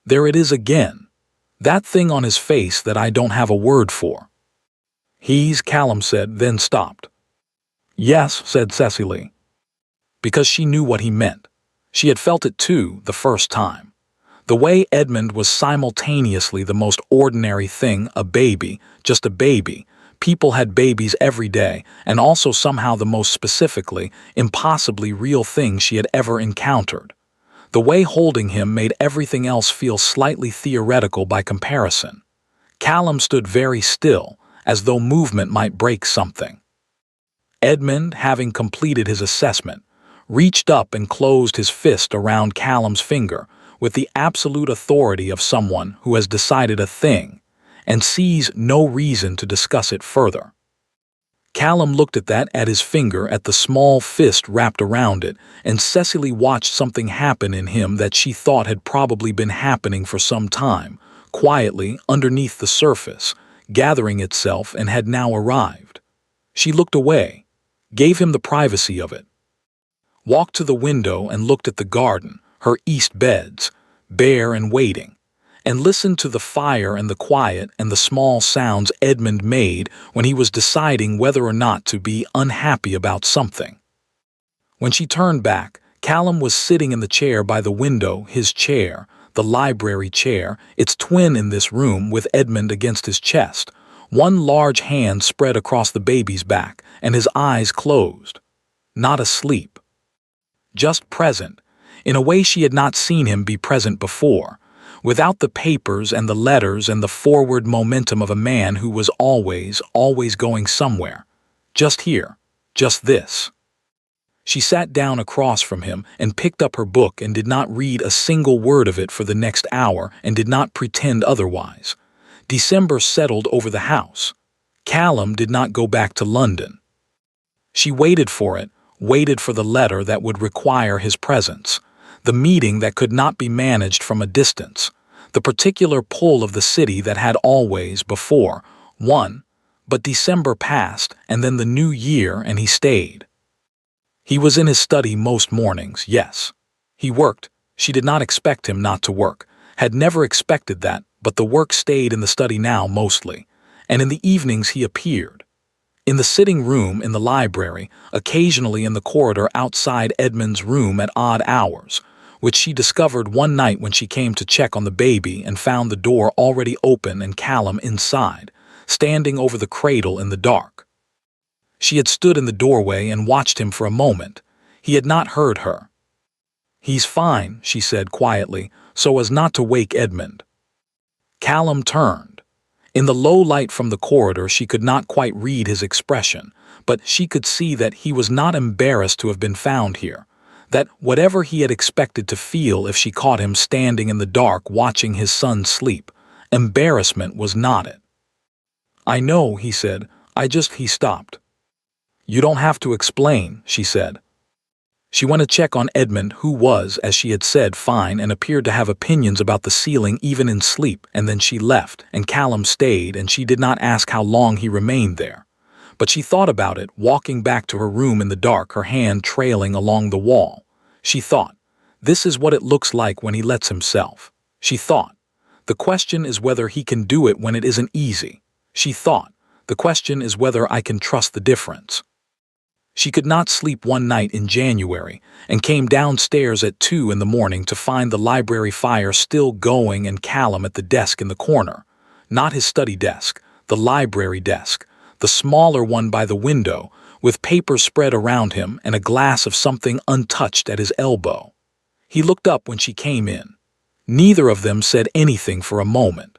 there it is again, that thing on his face that I don't have a word for. Callum said, then stopped. Yes, said Cecily. Because she knew what he meant. She had felt it too, the first time. The way Edmund was simultaneously the most ordinary thing, a baby, just a baby. People had babies every day, and also somehow the most specifically, impossibly real thing she had ever encountered. The way holding him made everything else feel slightly theoretical by comparison. Callum stood very still, as though movement might break something. Edmund, having completed his assessment, reached up and closed his fist around Callum's finger with the absolute authority of someone who has decided a thing and sees no reason to discuss it further. Callum looked at his finger, at the small fist wrapped around it, and Cecily watched something happen in him that she thought had probably been happening for some time, quietly underneath the surface, gathering itself, and had now arrived. She looked away, gave him the privacy of it, walked to the window and looked at the garden, her east beds, bare and waiting, and listened to the fire and the quiet and the small sounds Edmund made when he was deciding whether or not to be unhappy about something. When she turned back, Callum was sitting in the chair by the window, his chair, the library chair, its twin in this room, with Edmund against his chest, one large hand spread across the baby's back, and his eyes closed. Not asleep. Just present, in a way she had not seen him be present before, without the papers and the letters and the forward momentum of a man who was always going somewhere. Just here. Just this. She sat down across from him and picked up her book and did not read a single word of it for the next hour and did not pretend otherwise. December settled over the house. Callum did not go back to London. She waited for it, waited for the letter that would require his presence, the meeting that could not be managed from a distance, the particular pull of the city that had always, before, won. But December passed, and then the new year, and he stayed. He was in his study most mornings, yes. He worked. She did not expect him not to work, had never expected that, but the work stayed in the study now mostly, and in the evenings he appeared. In the sitting room, in the library, occasionally in the corridor outside Edmund's room at odd hours, which she discovered one night when she came to check on the baby and found the door already open and Callum inside, standing over the cradle in the dark. She had stood in the doorway and watched him for a moment. He had not heard her. "He's fine," she said quietly, so as not to wake Edmund. Callum turned. In the low light from the corridor she could not quite read his expression, but she could see that he was not embarrassed to have been found here, that whatever he had expected to feel if she caught him standing in the dark watching his son sleep, embarrassment was not it. "I know," he said, he stopped. "You don't have to explain," she said. She went to check on Edmund, who was, as she had said, fine and appeared to have opinions about the ceiling even in sleep, and then she left, and Callum stayed, and she did not ask how long he remained there. But she thought about it, walking back to her room in the dark, her hand trailing along the wall. She thought, this is what it looks like when he lets himself. She thought, the question is whether he can do it when it isn't easy. She thought, the question is whether I can trust the difference. She could not sleep one night in January and came downstairs at 2 in the morning to find the library fire still going and Callum at the desk in the corner. Not his study desk, the library desk, the smaller one by the window, with papers spread around him and a glass of something untouched at his elbow. He looked up when she came in. Neither of them said anything for a moment.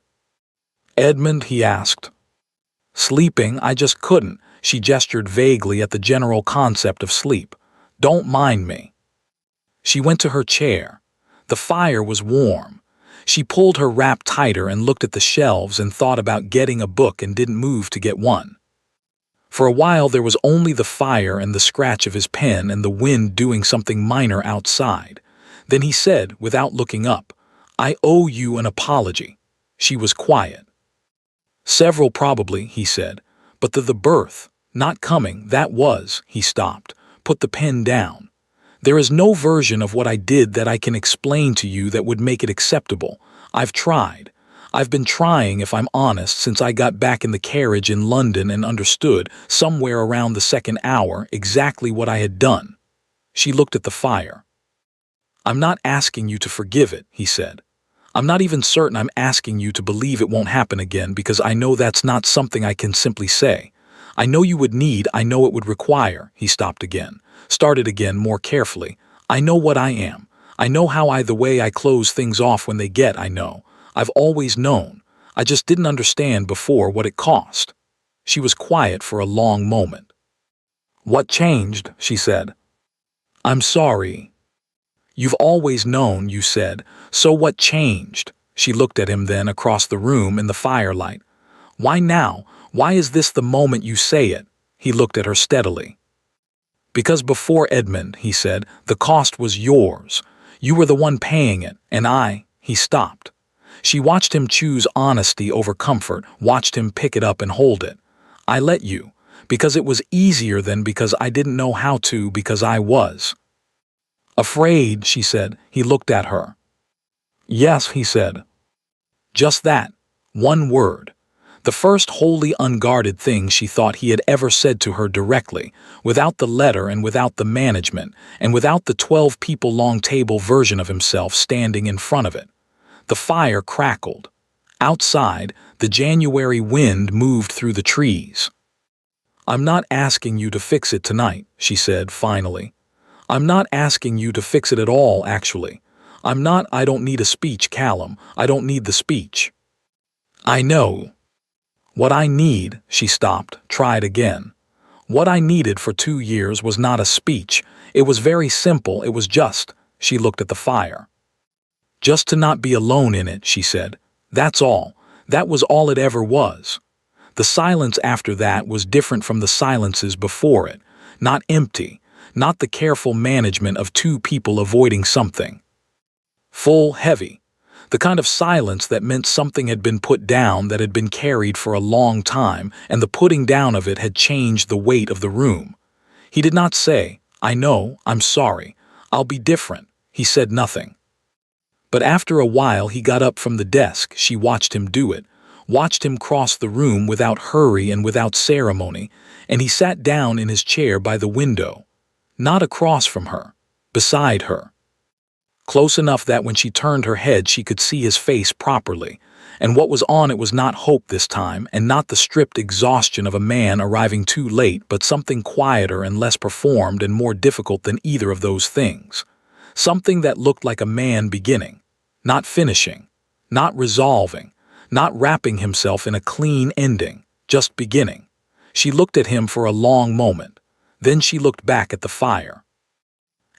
"Edmund?" he asked. "Sleeping, I just couldn't." She gestured vaguely at the general concept of sleep. "Don't mind me." She went to her chair. The fire was warm. She pulled her wrap tighter and looked at the shelves and thought about getting a book and didn't move to get one. For a while there was only the fire and the scratch of his pen and the wind doing something minor outside. Then he said, without looking up, "I owe you an apology." She was quiet. "Several probably," he said, "but the birth. Not coming, that was," he stopped, put the pen down. "There is no version of what I did that I can explain to you that would make it acceptable. I've tried. I've been trying, if I'm honest, since I got back in the carriage in London and understood, somewhere around the second hour, exactly what I had done." She looked at the fire. "I'm not asking you to forgive it," he said. "I'm not even certain I'm asking you to believe it won't happen again because I know that's not something I can simply say. I know you would need, I know it would require." He stopped again, started again more carefully. "I know what I am. I know the way I close things off when they get, I know. I've always known. I just didn't understand before what it cost." She was quiet for a long moment. "What changed?" she said. "I'm sorry." "You've always known," you said. "So what changed?" She looked at him then across the room in the firelight. "Why now? Why is this the moment you say it?" He looked at her steadily. "Because before, Edmund," he said, "the cost was yours. You were the one paying it, and I—" He stopped. She watched him choose honesty over comfort, watched him pick it up and hold it. "I let you, because it was easier than because I didn't know how to, because I was." "Afraid," she said. He looked at her. "Yes," he said. Just that. One word. The first wholly unguarded thing she thought he had ever said to her directly, without the letter and without the management, and without the 12-people-long table version of himself standing in front of it. The fire crackled. Outside, the January wind moved through the trees. "I'm not asking you to fix it tonight," she said finally. "I'm not asking you to fix it at all, actually. I don't need a speech, Callum. I don't need the speech. I know. What I need," she stopped, tried again. "What I needed for 2 years was not a speech. It was very simple, it was just," she looked at the fire. "Just to not be alone in it," she said. "That's all. That was all it ever was." The silence after that was different from the silences before it, not empty, not the careful management of two people avoiding something. Full, heavy. The kind of silence that meant something had been put down that had been carried for a long time, and the putting down of it had changed the weight of the room. He did not say, "I know, I'm sorry, I'll be different." He said nothing. But after a while he got up from the desk. She watched him do it, watched him cross the room without hurry and without ceremony, and he sat down in his chair by the window. Not across from her, beside her. Close enough that when she turned her head she could see his face properly, and what was on it was not hope this time, and not the stripped exhaustion of a man arriving too late, but something quieter and less performed and more difficult than either of those things. Something that looked like a man beginning, not finishing, not resolving, not wrapping himself in a clean ending, just beginning. She looked at him for a long moment. Then she looked back at the fire.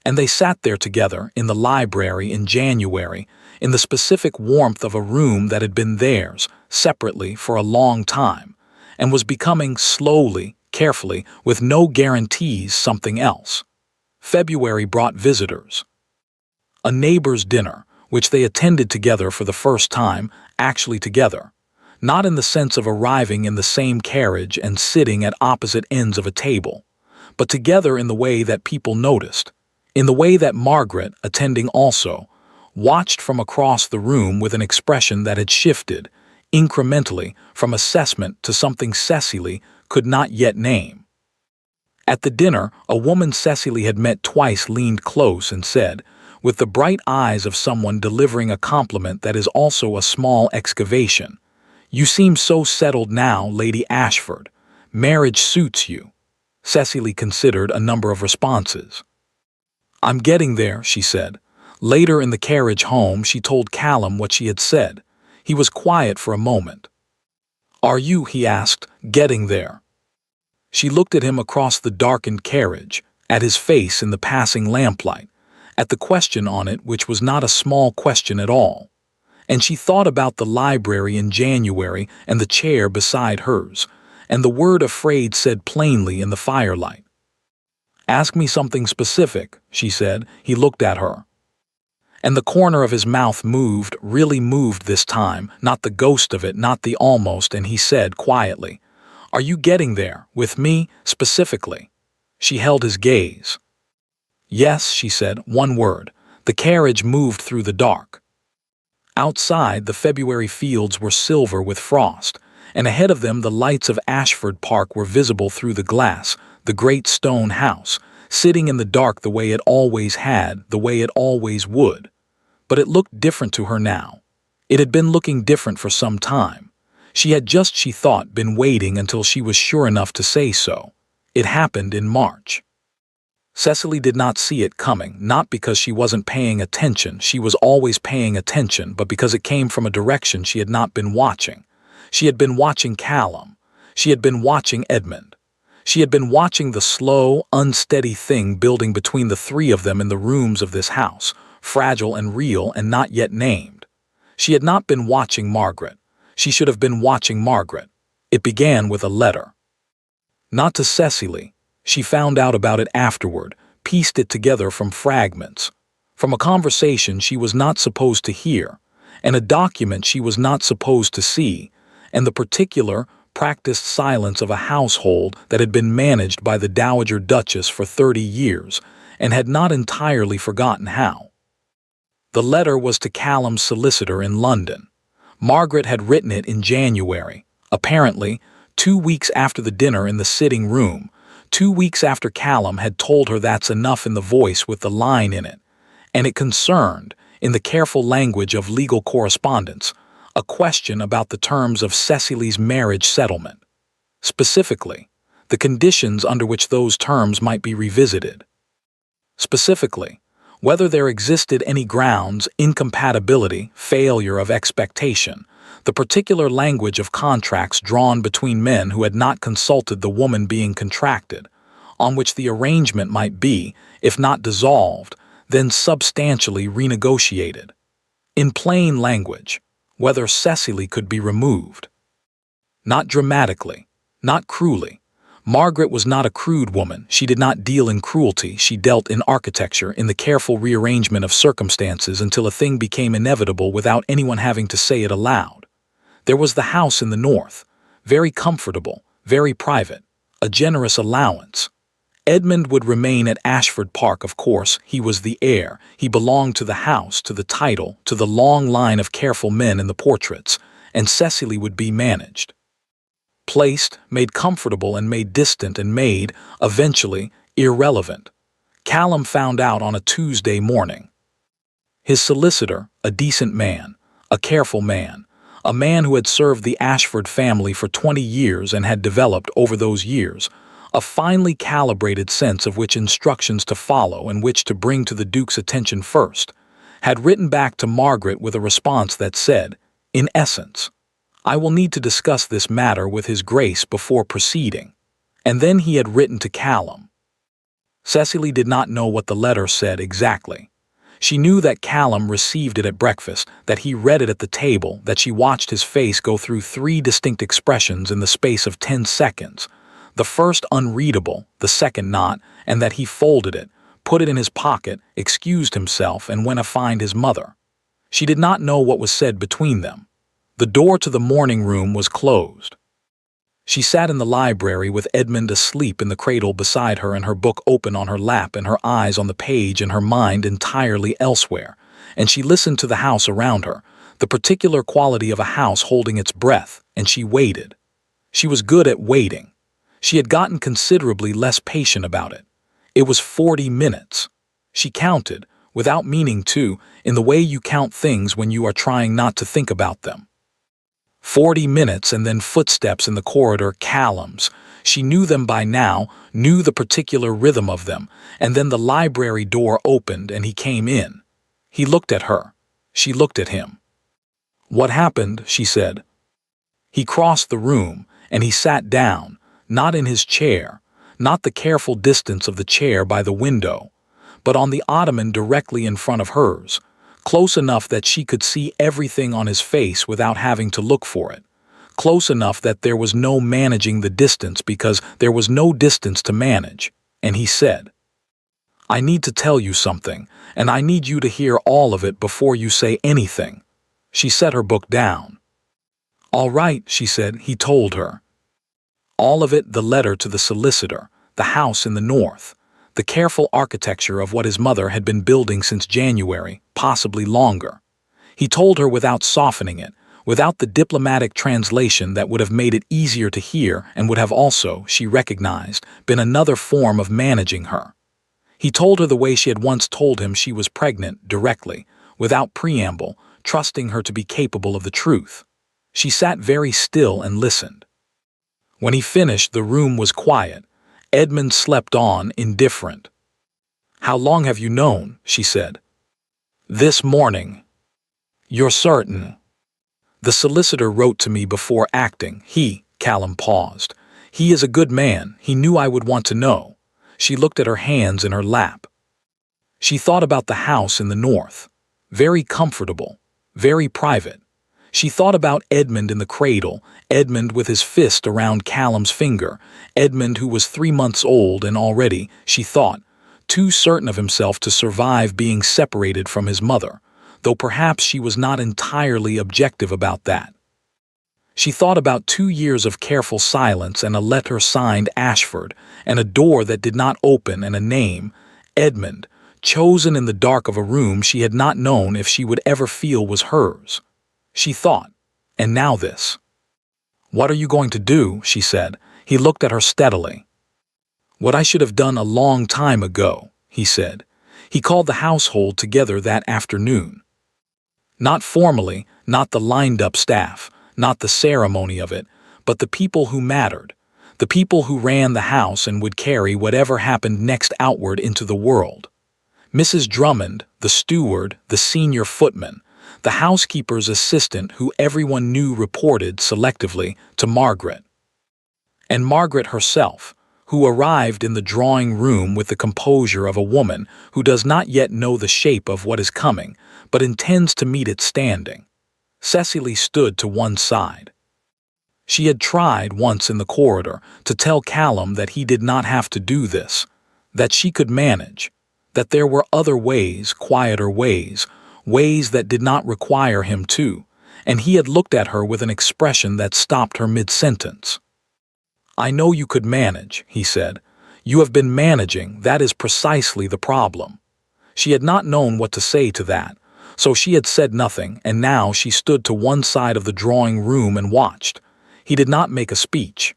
And they sat there together in the library in January, in the specific warmth of a room that had been theirs, separately, for a long time, and was becoming slowly, carefully, with no guarantees, something else. February brought visitors. A neighbor's dinner, which they attended together for the first time, actually together. Not in the sense of arriving in the same carriage and sitting at opposite ends of a table, but together in the way that people noticed. In the way that Margaret, attending also, watched from across the room with an expression that had shifted, incrementally, from assessment to something Cecily could not yet name. At the dinner, a woman Cecily had met twice leaned close and said, with the bright eyes of someone delivering a compliment that is also a small excavation, "You seem so settled now, Lady Ashford. Marriage suits you." Cecily considered a number of responses. "I'm getting there," she said. Later in the carriage home she told Callum what she had said. He was quiet for a moment. "Are you," he asked, "getting there?" She looked at him across the darkened carriage, at his face in the passing lamplight, at the question on it which was not a small question at all. And she thought about the library in January and the chair beside hers, and the word afraid said plainly in the firelight. "Ask me something specific," she said. He looked at her. And the corner of his mouth moved, really moved this time, not the ghost of it, not the almost, and he said quietly, "Are you getting there, with me, specifically?" She held his gaze. "Yes," she said, one word. The carriage moved through the dark. Outside, the February fields were silver with frost, and ahead of them the lights of Ashford Park were visible through the glass, the great stone house, sitting in the dark the way it always had, the way it always would. But it looked different to her now. It had been looking different for some time. She had just, she thought, been waiting until she was sure enough to say so. It happened in March. Cecily did not see it coming, not because she wasn't paying attention, she was always paying attention, but because it came from a direction she had not been watching. She had been watching Callum. She had been watching Edmund. She had been watching the slow, unsteady thing building between the three of them in the rooms of this house, fragile and real and not yet named. She had not been watching Margaret. She should have been watching Margaret. It began with a letter. Not to Cecily. She found out about it afterward, pieced it together from fragments. From a conversation she was not supposed to hear, and a document she was not supposed to see, and the particular, practiced silence of a household that had been managed by the Dowager Duchess for 30 years, and had not entirely forgotten how. The letter was to Callum's solicitor in London. Margaret had written it in January, apparently 2 weeks after the dinner in the sitting room, 2 weeks after Callum had told her that's enough in the voice with the line in it, and it concerned, in the careful language of legal correspondence, a question about the terms of Cecily's marriage settlement. Specifically, the conditions under which those terms might be revisited. Specifically, whether there existed any grounds, incompatibility, failure of expectation, the particular language of contracts drawn between men who had not consulted the woman being contracted, on which the arrangement might be, if not dissolved, then substantially renegotiated. In plain language, whether Cecily could be removed. Not dramatically, not cruelly. Margaret was not a crude woman. She did not deal in cruelty. She dealt in architecture, in the careful rearrangement of circumstances until a thing became inevitable without anyone having to say it aloud. There was the house in the north, very comfortable, very private, a generous allowance. Edmund would remain at Ashford Park, of course. He was the heir. He belonged to the house, to the title, to the long line of careful men in the portraits, and Cecily would be managed. Placed, made comfortable and made distant and made, eventually, irrelevant. Callum found out on a Tuesday morning. His solicitor, a decent man, a careful man, a man who had served the Ashford family for 20 years and had developed, over those years, a finely calibrated sense of which instructions to follow and which to bring to the Duke's attention first, had written back to Margaret with a response that said, in essence, I will need to discuss this matter with His Grace before proceeding. And then he had written to Callum. Cecily did not know what the letter said exactly. She knew that Callum received it at breakfast, that he read it at the table, that she watched his face go through 3 distinct expressions in the space of 10 seconds, the first unreadable, the second not, and that he folded it, put it in his pocket, excused himself, and went to find his mother. She did not know what was said between them. The door to the morning room was closed. She sat in the library with Edmund asleep in the cradle beside her and her book open on her lap and her eyes on the page and her mind entirely elsewhere, and she listened to the house around her, the particular quality of a house holding its breath, and she waited. She was good at waiting. She had gotten considerably less patient about it. It was 40 minutes. She counted, without meaning to, in the way you count things when you are trying not to think about them. 40 minutes and then footsteps in the corridor, Callum's. She knew them by now, knew the particular rhythm of them, and then the library door opened and he came in. He looked at her. She looked at him. What happened? She said. He crossed the room and he sat down, not in his chair, not the careful distance of the chair by the window, but on the ottoman directly in front of hers, close enough that she could see everything on his face without having to look for it, close enough that there was no managing the distance because there was no distance to manage, and he said, I need to tell you something, and I need you to hear all of it before you say anything. She set her book down. All right, she said, he told her. All of it, the letter to the solicitor, the house in the north, the careful architecture of what his mother had been building since January, possibly longer. He told her without softening it, without the diplomatic translation that would have made it easier to hear and would have also, she recognized, been another form of managing her. He told her the way she had once told him she was pregnant, directly, without preamble, trusting her to be capable of the truth. She sat very still and listened. When he finished, the room was quiet. Edmund slept on, indifferent. How long have you known? She said. This morning. You're certain? The solicitor wrote to me before acting. Callum paused. He is a good man. He knew I would want to know. She looked at her hands in her lap. She thought about the house in the north. Very comfortable, very private. She thought about Edmund in the cradle, Edmund with his fist around Callum's finger, Edmund who was 3 months old and already, she thought, too certain of himself to survive being separated from his mother, though perhaps she was not entirely objective about that. She thought about 2 years of careful silence and a letter signed Ashford, and a door that did not open and a name, Edmund, chosen in the dark of a room she had not known if she would ever feel was hers. She thought, And now this. What are you going to do? She said. He looked at her steadily. What I should have done a long time ago, he said. He called the household together that afternoon. Not formally, not the lined-up staff, not the ceremony of it, but the people who mattered, the people who ran the house and would carry whatever happened next outward into the world. Mrs. Drummond, the steward, the senior footman, the housekeeper's assistant who everyone knew reported selectively to Margaret. And Margaret herself, who arrived in the drawing room with the composure of a woman who does not yet know the shape of what is coming, but intends to meet it standing. Cecily stood to one side. She had tried once in the corridor to tell Callum that he did not have to do this, that she could manage, that there were other ways, quieter ways, ways that did not require him to, and he had looked at her with an expression that stopped her mid-sentence. I know you could manage, he said. You have been managing, that is precisely the problem. She had not known what to say to that, so she had said nothing, and now she stood to one side of the drawing room and watched. He did not make a speech.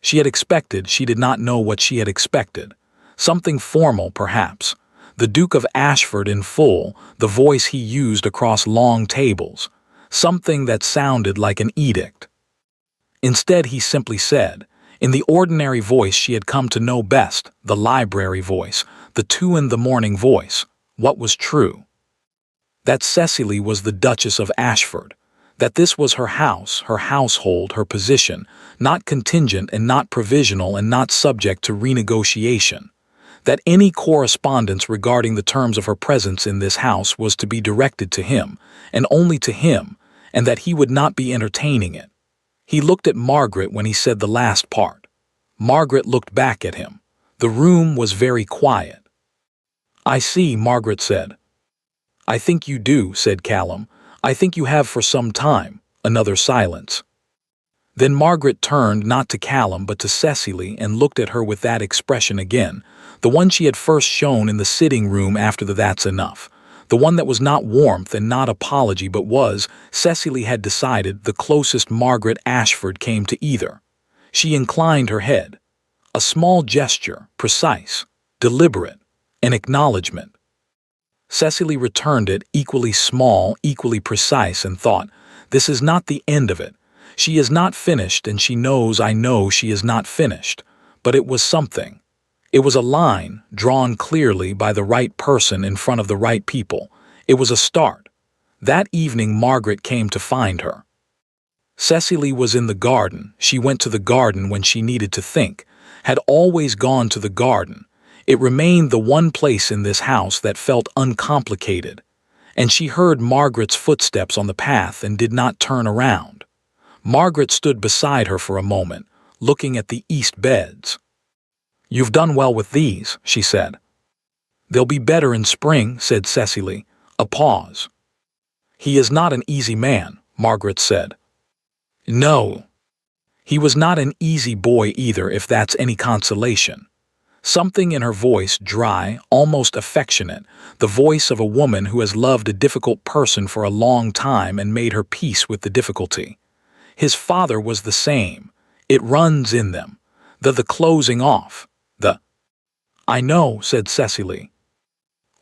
She had expected, she did not know what she had expected. Something formal, perhaps. The Duke of Ashford in full, the voice he used across long tables. Something that sounded like an edict. Instead, he simply said, in the ordinary voice she had come to know best, the library voice, the 2 in the morning voice, what was true. That Cecily was the Duchess of Ashford, that this was her house, her household, her position, not contingent and not provisional and not subject to renegotiation, that any correspondence regarding the terms of her presence in this house was to be directed to him, and only to him, and that he would not be entertaining it. He looked at Margaret when he said the last part. Margaret looked back at him. The room was very quiet. I see, Margaret said. I think you do, said Callum. I think you have for some time. Another silence. Then Margaret turned not to Callum but to Cecily and looked at her with that expression again, the one she had first shown in the sitting room after the "that's enough." The one that was not warmth and not apology but was, Cecily had decided, the closest Margaret Ashford came to either. She inclined her head. A small gesture, precise, deliberate, an acknowledgement. Cecily returned it, equally small, equally precise, and thought, this is not the end of it. She is not finished, and she knows I know she is not finished. But it was something. It was a line, drawn clearly by the right person in front of the right people. It was a start. That evening Margaret came to find her. Cecily was in the garden. She went to the garden when she needed to think, had always gone to the garden. It remained the one place in this house that felt uncomplicated. And she heard Margaret's footsteps on the path and did not turn around. Margaret stood beside her for a moment, looking at the east beds. You've done well with these, she said. They'll be better in spring, said Cecily. A pause. He is not an easy man, Margaret said. No. He was not an easy boy either, if that's any consolation. Something in her voice, dry, almost affectionate, the voice of a woman who has loved a difficult person for a long time and made her peace with the difficulty. His father was the same. It runs in them. The closing off. I know, said Cecily.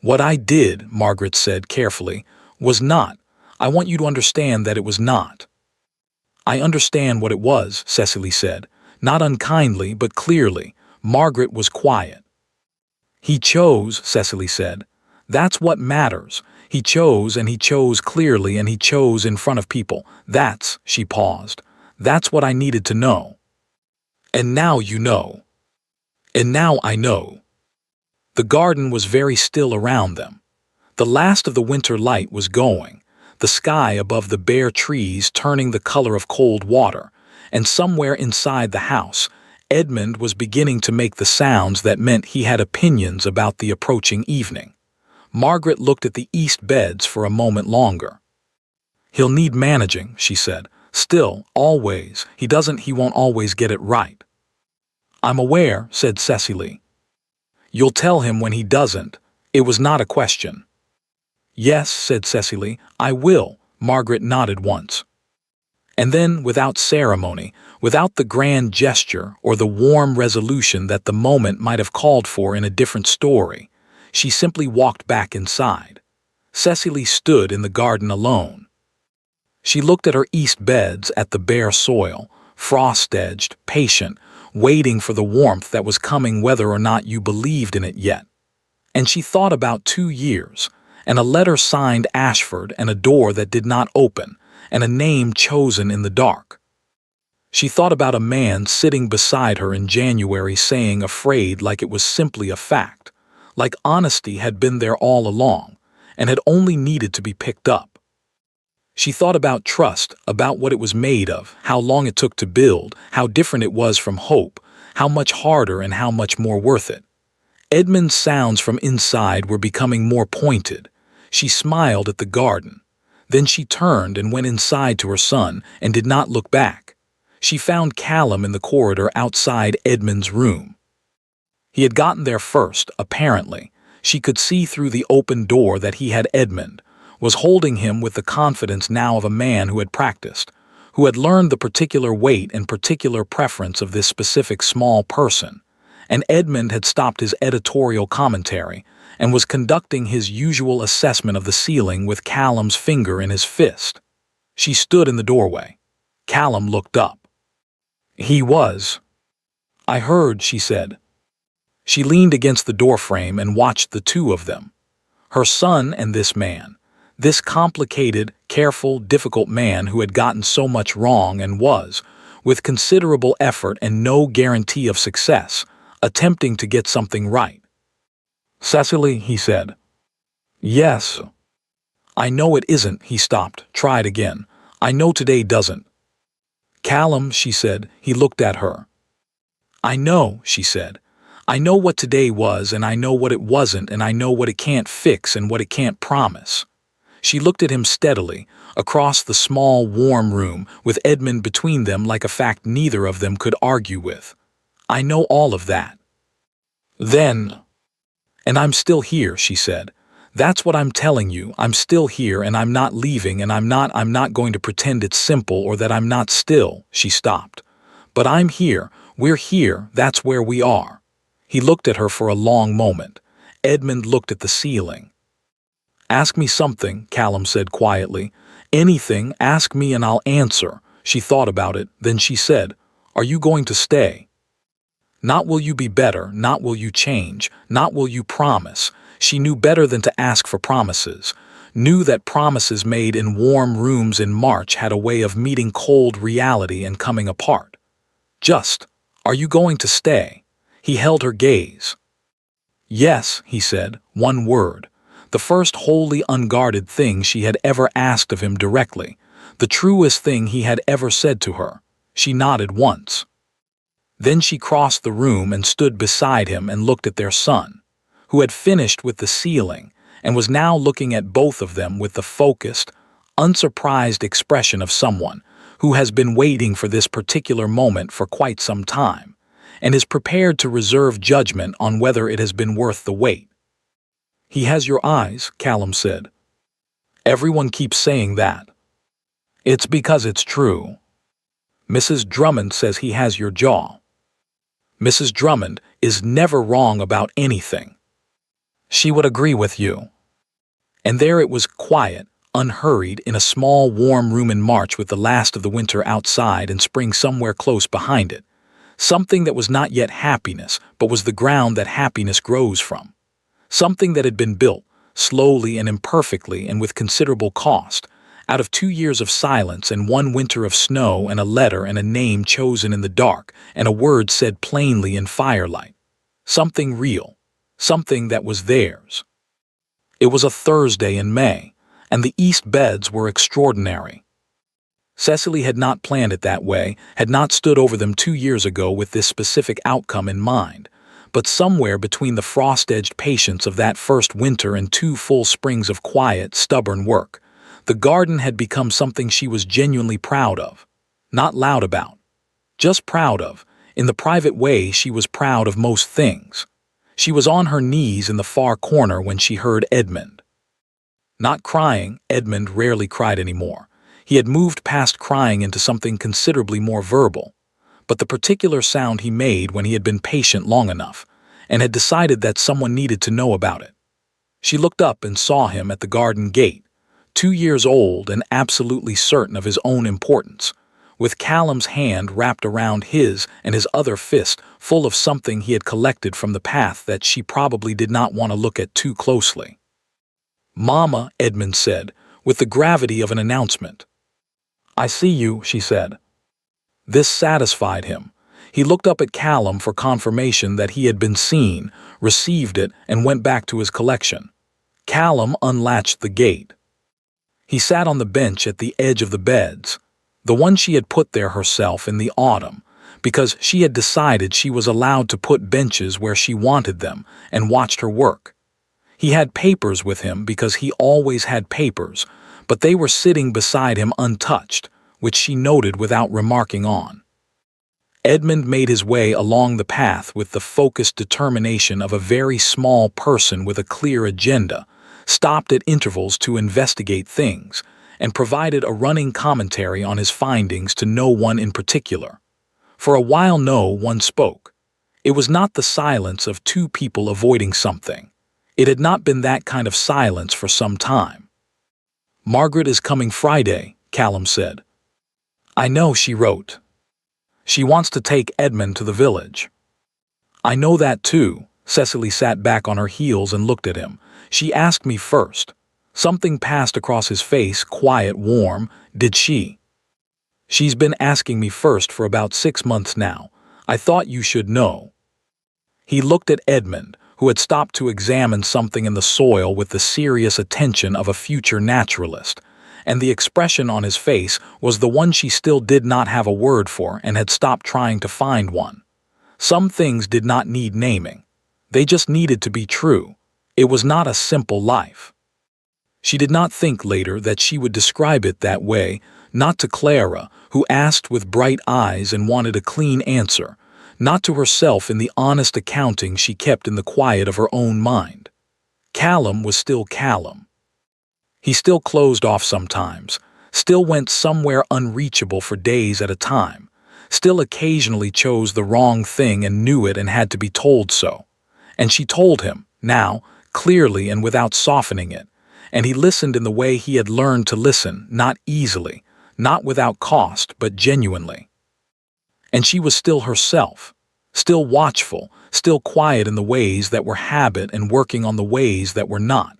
What I did, Margaret said carefully, was not. I want you to understand that it was not. I understand what it was, Cecily said, not unkindly but clearly. Margaret was quiet. He chose, Cecily said. That's what matters. He chose, and he chose clearly, and he chose in front of people. That's, she paused. That's what I needed to know. And now you know. And now I know. The garden was very still around them. The last of the winter light was going, the sky above the bare trees turning the color of cold water, and somewhere inside the house, Edmund was beginning to make the sounds that meant he had opinions about the approaching evening. Margaret looked at the east beds for a moment longer. He'll need managing, she said. Still, always, he won't always get it right. I'm aware, said Cecily. You'll tell him when he doesn't. It was not a question. Yes, said Cecily, I will. Margaret nodded once. And then, without ceremony, without the grand gesture or the warm resolution that the moment might have called for in a different story, she simply walked back inside. Cecily stood in the garden alone. She looked at her east beds, at the bare soil, frost-edged, patient, waiting for the warmth that was coming whether or not you believed in it yet. And she thought about 2 years, and a letter signed Ashford, and a door that did not open, and a name chosen in the dark. She thought about a man sitting beside her in January saying afraid like it was simply a fact, like honesty had been there all along, and had only needed to be picked up. She thought about trust, about what it was made of, how long it took to build, how different it was from hope, how much harder and how much more worth it. Edmund's sounds from inside were becoming more pointed. She smiled at the garden. Then she turned and went inside to her son and did not look back. She found Callum in the corridor outside Edmund's room. He had gotten there first, apparently. She could see through the open door that he had Edmund, was holding him with the confidence now of a man who had practiced, who had learned the particular weight and particular preference of this specific small person. And Edmund had stopped his editorial commentary and was conducting his usual assessment of the ceiling with Callum's finger in his fist. She stood in the doorway. Callum looked up. He was. "I heard," she said. She leaned against the doorframe and watched the two of them. Her son and this man. This complicated, careful, difficult man who had gotten so much wrong and was, with considerable effort and no guarantee of success, attempting to get something right. "Cecily," he said. "Yes." "I know it isn't," he stopped, tried again. "I know today doesn't." "Callum," she said. He looked at her. "I know," she said. "I know what today was, and I know what it wasn't, and I know what it can't fix and what it can't promise." She looked at him steadily, across the small, warm room, with Edmund between them like a fact neither of them could argue with. "I know all of that." "Then—" "And I'm still here," she said. "That's what I'm telling you. I'm still here, and I'm not leaving, and I'm not going to pretend it's simple or that I'm not still." She stopped. "But I'm here. We're here. That's where we are." He looked at her for a long moment. Edmund looked at the ceiling. "Ask me something," Callum said quietly. "Anything, ask me and I'll answer." She thought about it, then she said, "Are you going to stay?" Not will you be better, not will you change, not will you promise. She knew better than to ask for promises, knew that promises made in warm rooms in March had a way of meeting cold reality and coming apart. Just, "Are you going to stay?" He held her gaze. "Yes," he said, one word. The first wholly unguarded thing she had ever asked of him directly, the truest thing he had ever said to her. She nodded once. Then she crossed the room and stood beside him and looked at their son, who had finished with the ceiling and was now looking at both of them with the focused, unsurprised expression of someone who has been waiting for this particular moment for quite some time and is prepared to reserve judgment on whether it has been worth the wait. "He has your eyes," Callum said. "Everyone keeps saying that." "It's because it's true." "Mrs. Drummond says he has your jaw." "Mrs. Drummond is never wrong about anything. She would agree with you." And there it was, quiet, unhurried, in a small, warm room in March with the last of the winter outside and spring somewhere close behind it. Something that was not yet happiness, but was the ground that happiness grows from. Something that had been built, slowly and imperfectly and with considerable cost, out of 2 years of silence and 1 winter of snow and a letter and a name chosen in the dark and a word said plainly in firelight. Something real, something that was theirs. It was a Thursday in May, and the east beds were extraordinary. Cecily had not planned it that way, had not stood over them 2 years ago with this specific outcome in mind. But somewhere between the frost-edged patience of that first winter and 2 full springs of quiet, stubborn work, the garden had become something she was genuinely proud of. Not loud about. Just proud of. In the private way she was proud of most things. She was on her knees in the far corner when she heard Edmund. Not crying, Edmund rarely cried anymore. He had moved past crying into something considerably more verbal, but the particular sound he made when he had been patient long enough, and had decided that someone needed to know about it. She looked up and saw him at the garden gate, 2 years old and absolutely certain of his own importance, with Callum's hand wrapped around his and his other fist full of something he had collected from the path that she probably did not want to look at too closely. "Mama," Edmund said, with the gravity of an announcement. "I see you," she said. This satisfied him. He looked up at Callum for confirmation that he had been seen, received it, and went back to his collection. Callum unlatched the gate. He sat on the bench at the edge of the beds, the one she had put there herself in the autumn, because she had decided she was allowed to put benches where she wanted them, and watched her work. He had papers with him because he always had papers, but they were sitting beside him untouched, which she noted without remarking on. Edmund made his way along the path with the focused determination of a very small person with a clear agenda, stopped at intervals to investigate things, and provided a running commentary on his findings to no one in particular. For a while no one spoke. It was not the silence of two people avoiding something. It had not been that kind of silence for some time. "Margaret is coming Friday," Callum said. "I know," she wrote. "She wants to take Edmund to the village." "I know that too." Cecily sat back on her heels and looked at him. "She asked me first." Something passed across his face, quiet, warm. "Did she?" "She's been asking me first for about 6 months now. I thought you should know." He looked at Edmund, who had stopped to examine something in the soil with the serious attention of a future naturalist, and the expression on his face was the one she still did not have a word for and had stopped trying to find one. Some things did not need naming. They just needed to be true. It was not a simple life. She did not think later that she would describe it that way, not to Clara, who asked with bright eyes and wanted a clean answer, not to herself in the honest accounting she kept in the quiet of her own mind. Callum was still Callum. He still closed off sometimes, still went somewhere unreachable for days at a time, still occasionally chose the wrong thing and knew it and had to be told so. And she told him, now, clearly and without softening it, and he listened in the way he had learned to listen, not easily, not without cost, but genuinely. And she was still herself, still watchful, still quiet in the ways that were habit and working on the ways that were not,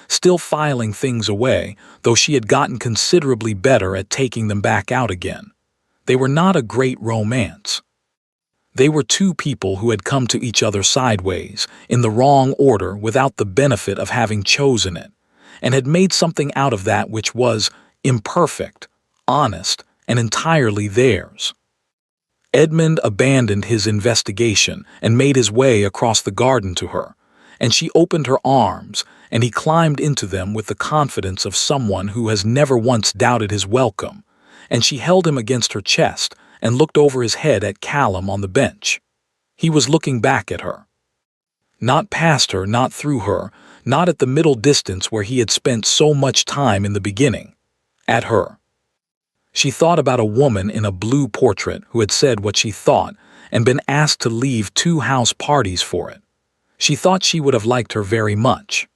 still filing things away, though she had gotten considerably better at taking them back out again. They were not a great romance. They were two people who had come to each other sideways, in the wrong order without the benefit of having chosen it, and had made something out of that which was imperfect, honest, and entirely theirs. Edmund abandoned his investigation and made his way across the garden to her, and she opened her arms, and he climbed into them with the confidence of someone who has never once doubted his welcome, and she held him against her chest and looked over his head at Callum on the bench. He was looking back at her. Not past her, not through her, not at the middle distance where he had spent so much time in the beginning. At her. She thought about a woman in a blue portrait who had said what she thought and been asked to leave 2 house parties for it. She thought she would have liked her very much.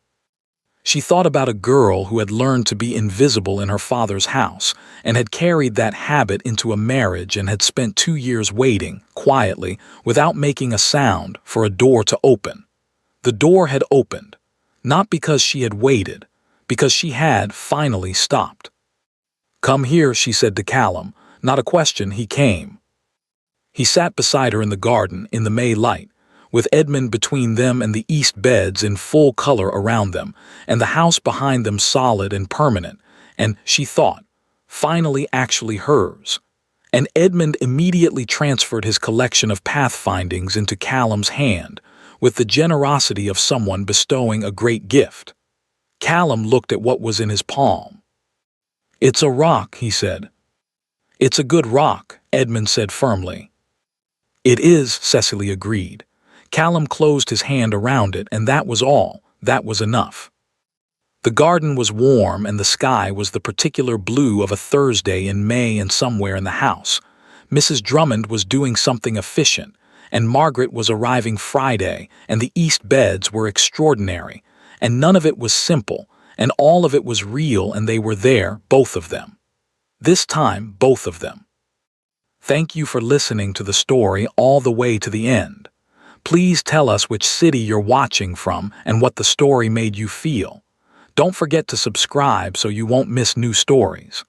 She thought about a girl who had learned to be invisible in her father's house and had carried that habit into a marriage and had spent 2 years waiting, quietly, without making a sound, for a door to open. The door had opened, not because she had waited, because she had finally stopped. "Come here," she said to Callum. Not a question, he came. He sat beside her in the garden in the May light, with Edmund between them and the east beds in full color around them, and the house behind them solid and permanent, and, she thought, finally actually hers. And Edmund immediately transferred his collection of pathfindings into Callum's hand, with the generosity of someone bestowing a great gift. Callum looked at what was in his palm. "It's a rock," he said. "It's a good rock," Edmund said firmly. "It is," Cecily agreed. Callum closed his hand around it, and that was all. That was enough. The garden was warm and the sky was the particular blue of a Thursday in May, and somewhere in the house, Mrs. Drummond was doing something efficient, and Margaret was arriving Friday, and the East beds were extraordinary, and none of it was simple, and all of it was real, and they were there, both of them. This time, both of them. Thank you for listening to the story all the way to the end. Please tell us which city you're watching from and what the story made you feel. Don't forget to subscribe so you won't miss new stories.